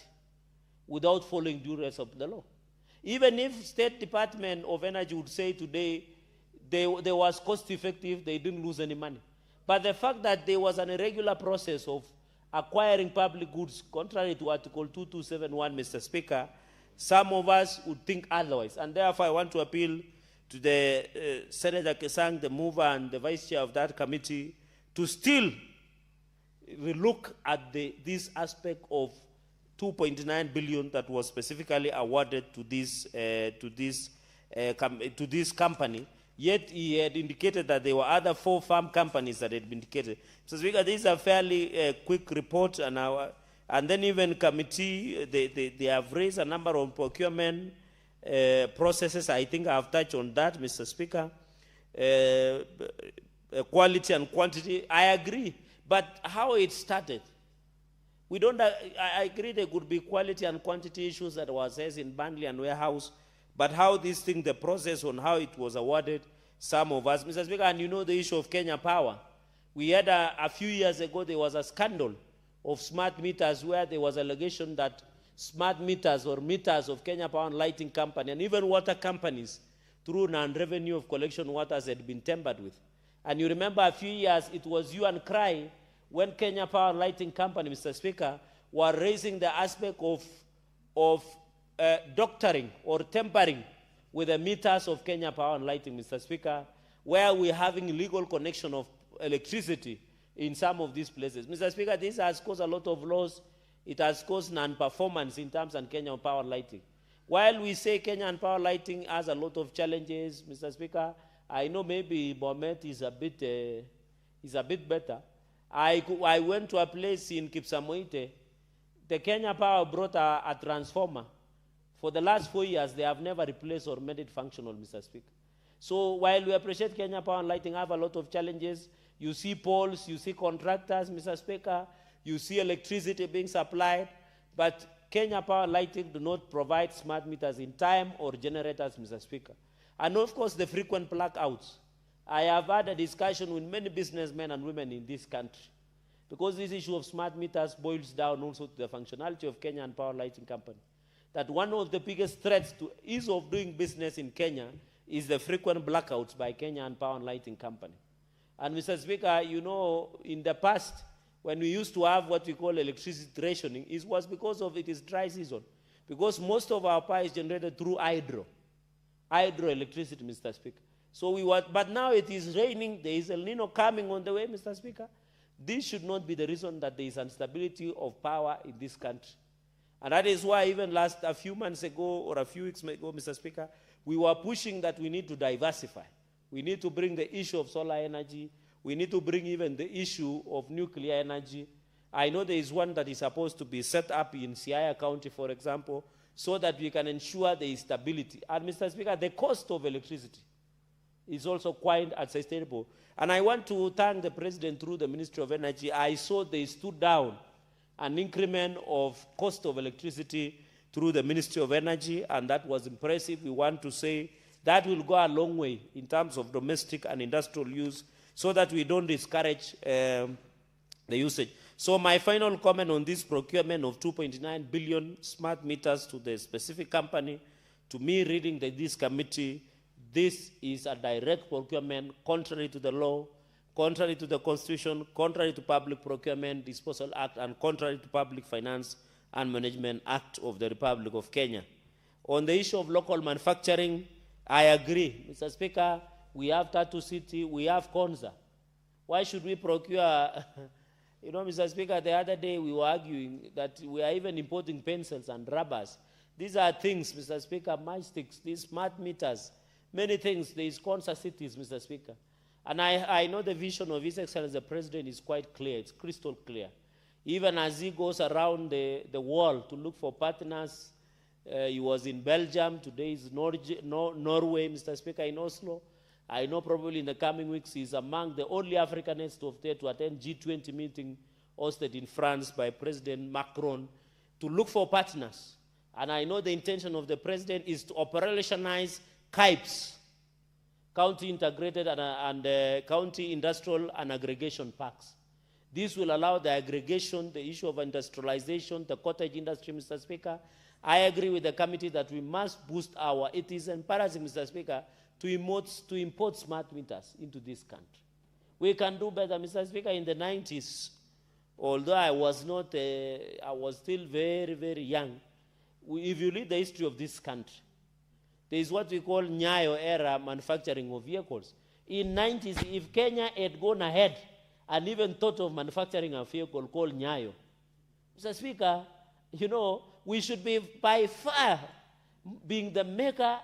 without following due rest of the law. Even if State Department of Energy would say today they was cost effective, they didn't lose any money. But the fact that there was an irregular process of acquiring public goods, contrary to Article 2271, Mr. Speaker, some of us would think otherwise. And therefore, I want to appeal to the Senator Kesang, the mover and the vice chair of that committee, to still relook at this aspect of 2.9 billion that was specifically awarded to this company. Yet he had indicated that there were other 4 farm companies that had been indicated. So Speaker, this is a fairly quick report, and then even committee, they have raised a number of procurement processes. I think I have touched on that, Mr. Speaker. Quality and quantity, I agree. But how it started, we don't. I agree there could be quality and quantity issues that was raised in Burnley and Warehouse, but how this thing, the process on how it was awarded, some of us, Mr. Speaker, and you know the issue of Kenya Power. We had a few years ago, there was a scandal of smart meters where there was allegation that smart meters or meters of Kenya Power and Lighting Company and even water companies through non-revenue of collection waters had been tampered with. And you remember a few years, it was you and cry when Kenya Power and Lighting Company, Mr. Speaker, were raising the aspect of doctoring or tampering with the meters of Kenya Power and Lighting, Mr. Speaker, where we're having illegal connection of electricity in some of these places. Mr. Speaker, this has caused a lot of loss. It has caused non-performance in terms of Kenya Power and Lighting. While we say Kenya Power and Lighting has a lot of challenges, Mr. Speaker, I know maybe Bomet is a bit better. I went to a place in Kipsamoite. The Kenya Power brought a transformer. For the last 4 years, they have never replaced or made it functional, Mr. Speaker. So while we appreciate Kenya Power and Lighting have a lot of challenges, you see poles, you see contractors, Mr. Speaker, you see electricity being supplied, but Kenya Power and Lighting do not provide smart meters in time or generators, Mr. Speaker. And of course, the frequent blackouts. I have had a discussion with many businessmen and women in this country. because this issue of smart meters boils down also to the functionality of Kenyan Power Lighting Company. That one of the biggest threats to ease of doing business in Kenya is the frequent blackouts by Kenyan Power and Lighting Company. And Mr. Speaker, you know, in the past, when we used to have what we call electricity rationing, it was because of it is dry season. Because most of our power is generated through hydroelectricity, Mr. Speaker. So but now it is raining, there is El Nino coming on the way, Mr. Speaker. This should not be the reason that there is instability of power in this country. And that is why even a few months ago or a few weeks ago, Mr. Speaker, we were pushing that we need to diversify. We need to bring the issue of solar energy. We need to bring even the issue of nuclear energy. I know there is one that is supposed to be set up in Siaya County, for example, so that we can ensure there is stability. And Mr. Speaker, the cost of electricity is also quite unsustainable. And I want to thank the President through the Ministry of Energy. I saw they stood down an increment of cost of electricity through the Ministry of Energy, and that was impressive. We want to say that will go a long way in terms of domestic and industrial use so that we don't discourage the usage. So my final comment on this procurement of 2.9 billion smart meters to the specific company, to me reading this committee, this is a direct procurement contrary to the law, contrary to the Constitution, contrary to Public Procurement Disposal Act, and contrary to Public Finance and Management Act of the Republic of Kenya. On the issue of local manufacturing, I agree. Mr. Speaker, we have Tattoo City, we have Konza. Why should we procure, you know, Mr. Speaker, the other day we were arguing that we are even importing pencils and rubbers. These are things, Mr. Speaker, matchsticks, these smart meters, many things. There is Konza cities, Mr. Speaker. And I know the vision of His Excellency the President is quite clear, it's crystal clear. Even as he goes around the world to look for partners, he was in Belgium, today is Norway, Mr. Speaker, in Oslo. I know probably in the coming weeks he's among the only Africanists to attend G20 meeting hosted in France by President Macron to look for partners. And I know the intention of the President is to operationalize CIPes, County Integrated and County Industrial and Aggregation Parks. This will allow the aggregation, the issue of industrialization, the cottage industry, Mr. Speaker. I agree with the committee that we must boost it is embarrassing, Mr. Speaker, to import smart meters into this country. We can do better, Mr. Speaker. In the 90s, although I was still very, very young, if you read the history of this country, there is what we call Nyayo era manufacturing of vehicles. In the 90s, if Kenya had gone ahead and even thought of manufacturing a vehicle called Nyayo, Mr. Speaker, you know, we should be by far being the mega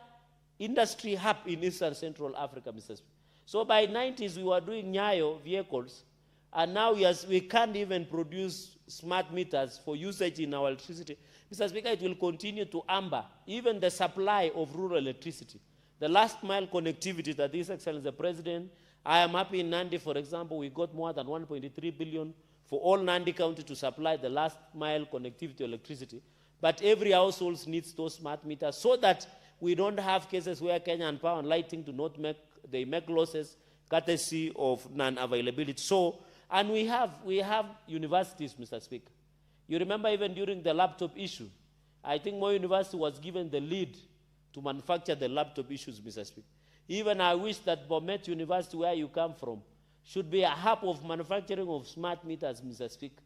industry hub in Eastern Central Africa, Mr. Speaker. So by the 90s, we were doing Nyayo vehicles, and now we can't even produce smart meters for usage in our electricity. Mr. Speaker, it will continue to hamper even the supply of rural electricity. The last mile connectivity that His Excellency the President, I am happy in Nandi, for example, we got more than 1.3 billion for all Nandi County to supply the last mile connectivity electricity. But every household needs those smart meters so that we don't have cases where Kenyan Power and Lighting they make losses courtesy of non-availability. So, and we have universities, Mr. Speaker. You remember even during the laptop issue, I think Moi University was given the lead to manufacture the laptop issues, Mr. Speaker. Even I wish that Bomet University, where you come from, should be a hub of manufacturing of smart meters, Mr. Speaker.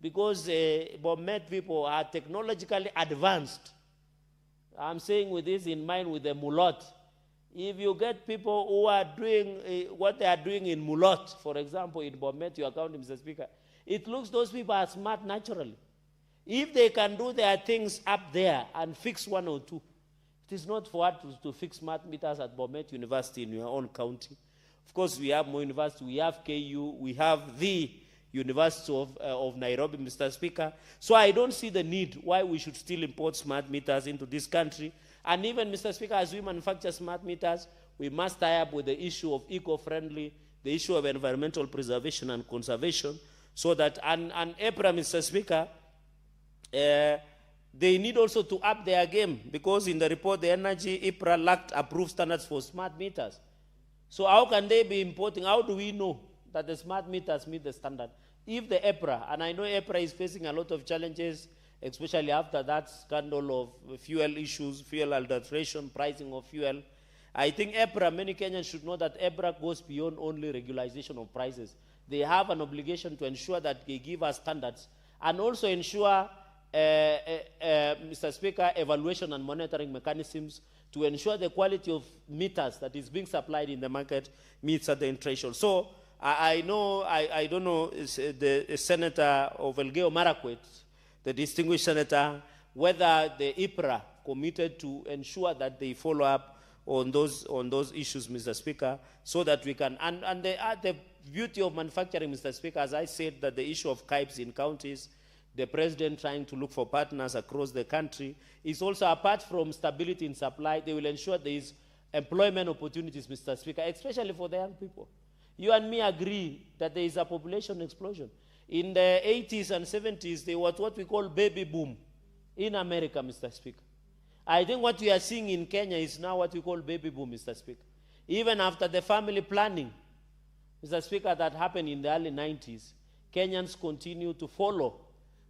Because Bomet people are technologically advanced. I'm saying with this in mind with the Mulot. If you get people who are doing what they are doing in Mulot, for example, in Bomet, your county, Mr. Speaker, it looks those people are smart naturally. If they can do their things up there and fix one or two, it is not for us to fix smart meters at Bomet University in your own county. Of course, we have more university, we have KU, we have the University of Nairobi, Mr. Speaker. So I don't see the need why we should still import smart meters into this country. And even, Mr. Speaker, as we manufacture smart meters, we must tie up with the issue of eco-friendly, the issue of environmental preservation and conservation, so that, and EPRA, Mr. Speaker, they need also to up their game, because in the report, the energy EPRA lacked approved standards for smart meters. So how can they be importing? How do we know that the smart meters meet the standard? if the EPRA, and I know EPRA is facing a lot of challenges, especially after that scandal of fuel issues, fuel adulteration, pricing of fuel. I think EPRA, many Kenyans should know that EPRA goes beyond only regularization of prices. They have an obligation to ensure that they give us standards and also ensure, Mr. Speaker, evaluation and monitoring mechanisms to ensure the quality of meters that is being supplied in the market meets certain thresholds. So I don't know the Senator of Elgeyo Marakwet, the distinguished senator, whether the EPRA committed to ensure that they follow up on those issues, Mr. Speaker, so that we can, and the beauty of manufacturing, Mr. Speaker, as I said, that the issue of KIPES in counties, the president trying to look for partners across the country, is also, apart from stability in supply, they will ensure there is employment opportunities, Mr. Speaker, especially for the young people. You and me agree that there is a population explosion. In the 80s and 70s, there was what we call baby boom in America, Mr. Speaker. I think what we are seeing in Kenya is now what we call baby boom, Mr. Speaker. Even after the family planning, Mr. Speaker, that happened in the early 90s, Kenyans continue to follow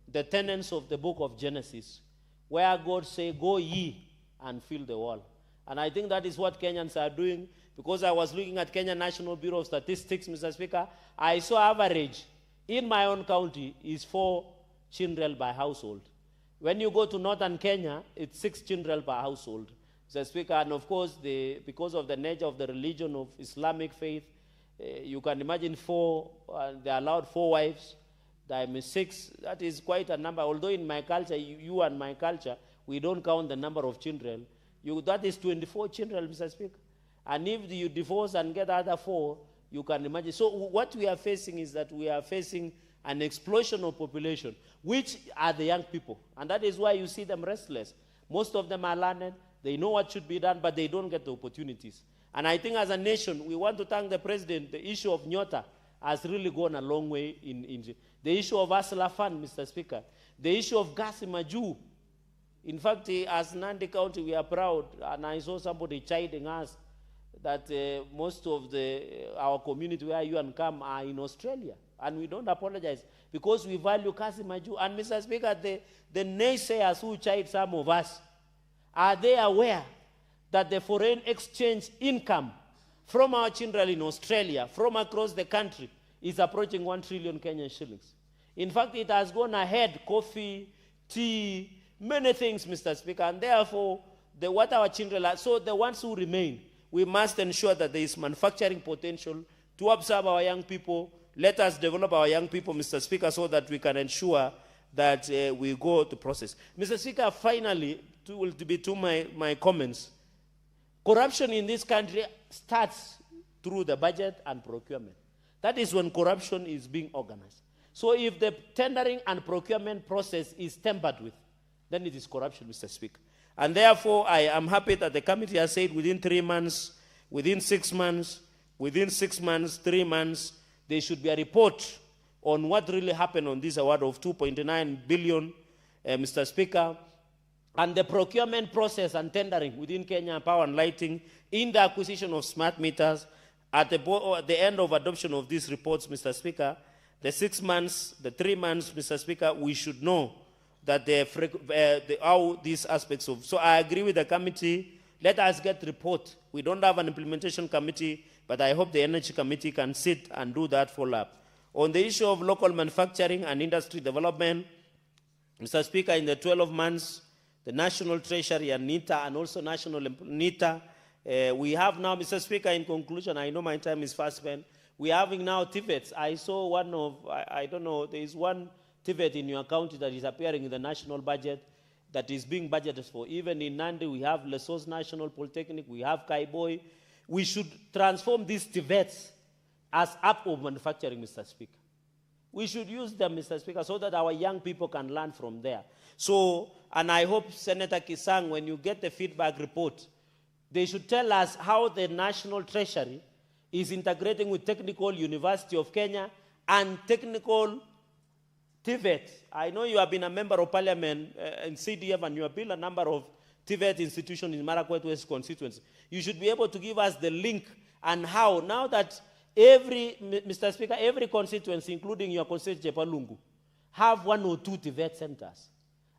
the tenets of the book of Genesis, where God say, go ye and fill the world. And I think that is what Kenyans are doing, because I was looking at Kenya National Bureau of Statistics, Mr. Speaker. I saw average in my own county is 4 children by household. When you go to northern Kenya, it's 6 children per household, Mr. Speaker. And of course, because of the nature of the religion of Islamic faith, you can imagine 4, they allowed 4 wives, times 6. That is quite a number. Although in my culture, you and my culture, we don't count the number of children. That is 24 children, Mr. Speaker. And if you divorce and get other 4, you can imagine. So what we are facing is that we are facing an explosion of population, which are the young people. And that is why you see them restless. Most of them are learned. They know what should be done, but they don't get the opportunities. And I think as a nation, we want to thank the president. The issue of Nyota has really gone a long way in the issue of Asla Fund, Mr. Speaker. The issue of gas in Maju. In fact, as Nandi County, we are proud, and I saw somebody chiding us that most of our community where you and come are in Australia. And we don't apologize because we value Kasi Maju. And Mr. Speaker, the naysayers who chide some of us, are they aware that the foreign exchange income from our children in Australia, from across the country, is approaching 1 trillion Kenyan shillings? In fact, it has gone ahead, coffee, tea, many things, Mr. Speaker. And therefore, what our children are, so the ones who remain, we must ensure that there is manufacturing potential to absorb our young people. Let us develop our young people, Mr. Speaker, so that we can ensure that we go to process. Mr. Speaker, finally, to my comments, corruption in this country starts through the budget and procurement. That is when corruption is being organized. So if the tendering and procurement process is tampered with, then it is corruption, Mr. Speaker. And therefore, I am happy that the committee has said within 3 months, within 6 months, within 6 months, 3 months, there should be a report on what really happened on this award of 2.9 billion, Mr. Speaker, and the procurement process and tendering within Kenya Power and Lighting in the acquisition of smart meters. At the end of adoption of these reports, Mr. Speaker, the 6 months, the 3 months, Mr. Speaker, we should know that how these aspects of. So I agree with the committee. Let us get report. We don't have an implementation committee, but I hope the Energy Committee can sit and do that follow-up. On the issue of local manufacturing and industry development, Mr. Speaker, in the 12 months, the National Treasury and NITA and also National NITA, we have now, Mr. Speaker, in conclusion, I know my time is fast spent, we are having now TVETs. I saw one of, I don't know, there is one TVET in your county that is appearing in the national budget that is being budgeted for. Even in Nandi, we have Lesos National Polytechnic, we have Kaiboi. We should transform these TVETs as hub of manufacturing, Mr. Speaker. We should use them, Mr. Speaker, so that our young people can learn from there. So, and I hope, Senator Kisang, when you get the feedback report, they should tell us how the National Treasury is integrating with Technical University of Kenya and Technical TVET. I know you have been a member of parliament in CDF and you have built a number of TVET institutions in Marakwet West constituency. You should be able to give us the link and how, now that Mr. Speaker, every constituency, including your constituency, Jepalungu, have 1 or 2 TVET centers.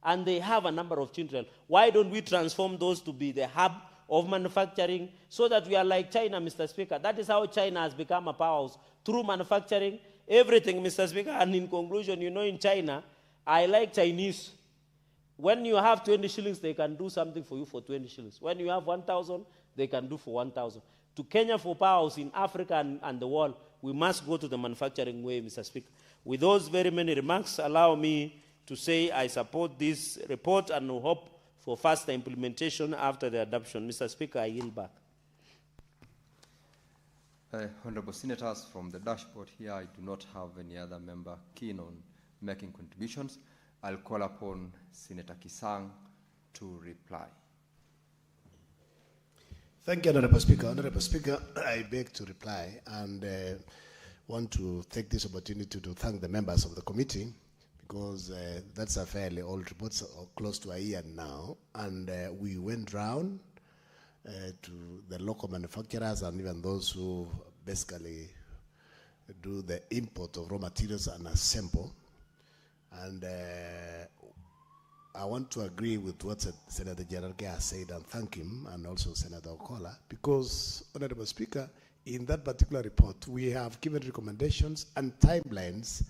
And they have a number of children. Why don't we transform those to be the hub of manufacturing so that we are like China, Mr. Speaker? That is how China has become a powerhouse, through manufacturing, everything, Mr. Speaker. And in conclusion, you know, in China, I like Chinese. When you have 20 shillings, they can do something for you for 20 shillings. When you have 1,000, they can do for 1,000. To Kenya for powerhouse in Africa and the world, we must go to the manufacturing way, Mr. Speaker. With those very many remarks, allow me to say I support this report and hope for faster implementation after the adoption. Mr. Speaker, I yield back. Honorable Senators, from the dashboard here, I do not have any other member keen on making contributions. I'll call upon Senator Kisang to reply. Thank you, Honorable Speaker. Honorable Speaker, I beg to reply and want to take this opportunity to thank the members of the committee, because that's a fairly old report, close to a year now, and we went round to the local manufacturers and even those who basically do the import of raw materials and assemble. And I want to agree with what Senator Jerarge has said and thank him, and also Senator Okola, because, Honorable Speaker, in that particular report, we have given recommendations and timelines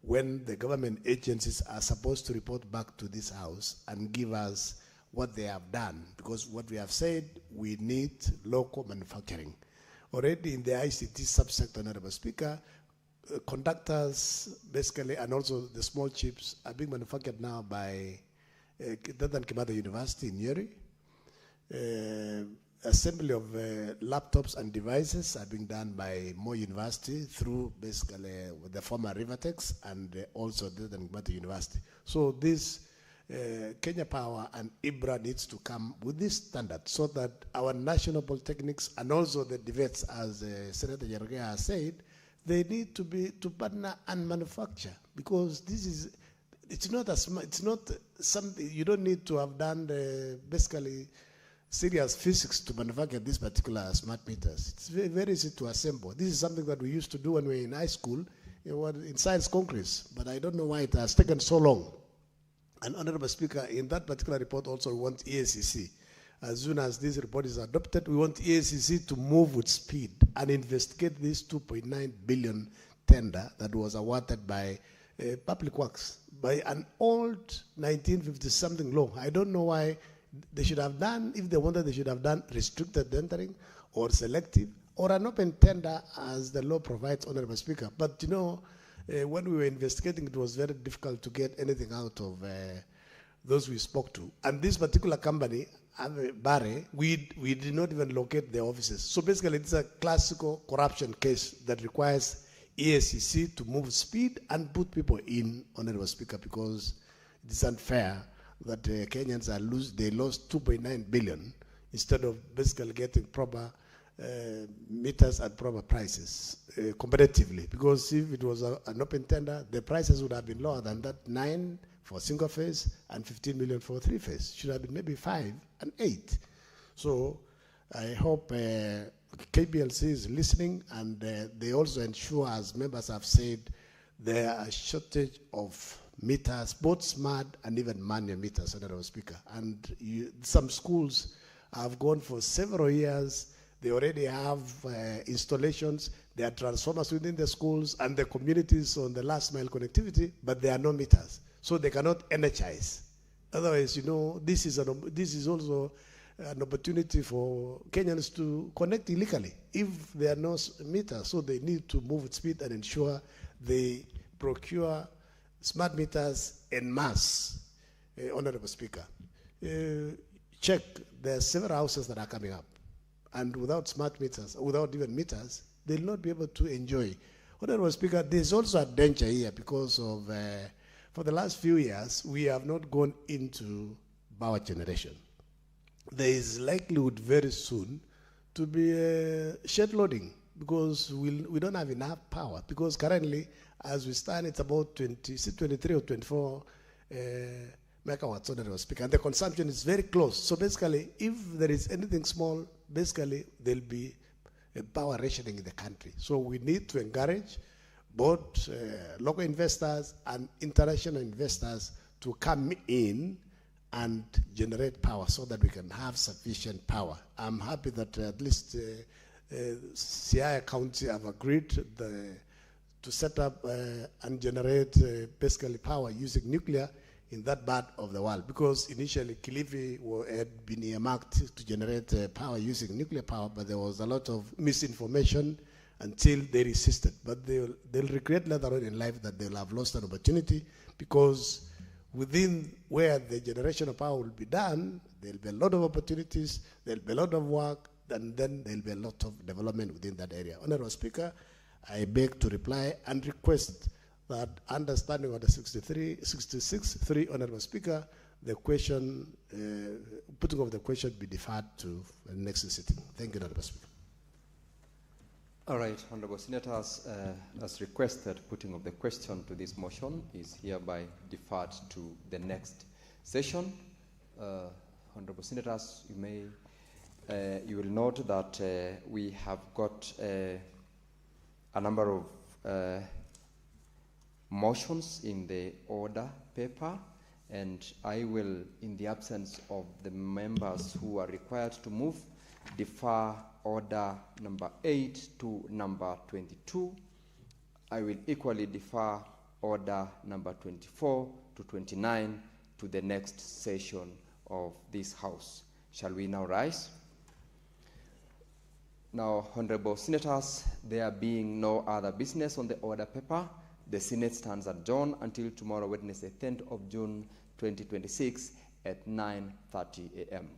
when the government agencies are supposed to report back to this House and give us what they have done. Because what we have said, we need local manufacturing. Already in the ICT subsector, Honorable Speaker, conductors, basically, and also the small chips are being manufactured now by Dadan Kimada University in Nyeri. Assembly of laptops and devices are being done by Mo University through basically the former Rivertex and also Dadan Kimada University. So this Kenya Power and IBRA needs to come with this standard so that our national polytechnics and also the DVETs, as Senator Jerarge has said, they need to partner and manufacture, because this is, it's not something, you don't need to have done basically serious physics to manufacture this particular smart meters. It's very, very easy to assemble. This is something that we used to do when we were in high school, in science congress, but I don't know why it has taken so long. And Honorable Speaker, in that particular report also we want EACC. As soon as this report is adopted, we want EACC to move with speed and investigate this 2.9 billion tender that was awarded by Public Works, by an old 1950-something law. I don't know why they should have done, if they wanted, they should have done restricted tendering or selective or an open tender as the law provides, Honorable Speaker. But you know, when we were investigating, it was very difficult to get anything out of those we spoke to. And this particular company, Barre, we did not even locate their offices. So basically, it's a classical corruption case that requires EACC to move speed and put people in, Honorable Speaker, because it's unfair that Kenyans they lost 2.9 billion instead of basically getting proper meters at proper prices competitively. Because if it was an open tender, the prices would have been lower than that, 9 for single phase and 15 million for 3 phase. Should have been maybe 5 and 8. So I hope KPLC is listening, and they also ensure, as members have said, there are a shortage of meters, both smart and even manual meters, Honorable Speaker. And some schools have gone for several years. They already have installations. There are transformers within the schools and the communities on the last mile connectivity, but there are no meters. So they cannot energize. Otherwise, you know, this is also an opportunity for Kenyans to connect illegally if there are no meters. So they need to move with speed and ensure they procure smart meters en masse, Honorable Speaker. Check, there are several houses that are coming up, and without smart meters, without even meters, they'll not be able to enjoy. Honorable Speaker, there's also a danger here because of, for the last few years, we have not gone into power generation. There is likelihood very soon to be shed loading because we don't have enough power, because currently, as we stand, it's about 23 or 24 megawatts, Honorable Speaker, and the consumption is very close. So basically, if there is anything small, basically there'll be power rationing in the country. So we need to encourage both local investors and international investors to come in and generate power so that we can have sufficient power. I'm happy that at least Siaya County have agreed to set up and generate basically power using nuclear in that part of the world, because initially Kilifi had been earmarked to generate power using nuclear power, but there was a lot of misinformation until they resisted. But they'll regret later on in life that they'll have lost an opportunity, because within where the generation of power will be done, there'll be a lot of opportunities, there'll be a lot of work, and then there'll be a lot of development within that area. Honorable Speaker, I beg to reply and request that, understanding of the 66.3, Honorable Speaker, the question, putting of the question be deferred to the next sitting. Thank you, Honorable Speaker. All right, Honorable Senators, as requested, putting of the question to this motion is hereby deferred to the next session. Honorable Senators, you will note that we have got a number of motions in the order paper, and I will, in the absence of the members who are required to move, defer order number 8 to number 22. I will equally defer order number 24 to 29 to the next session of this House. Shall we now rise? Now, Honorable Senators, there being no other business on the order paper, the Senate stands adjourned until tomorrow, Wednesday, 10th of June, 2026 at 9:30 a.m.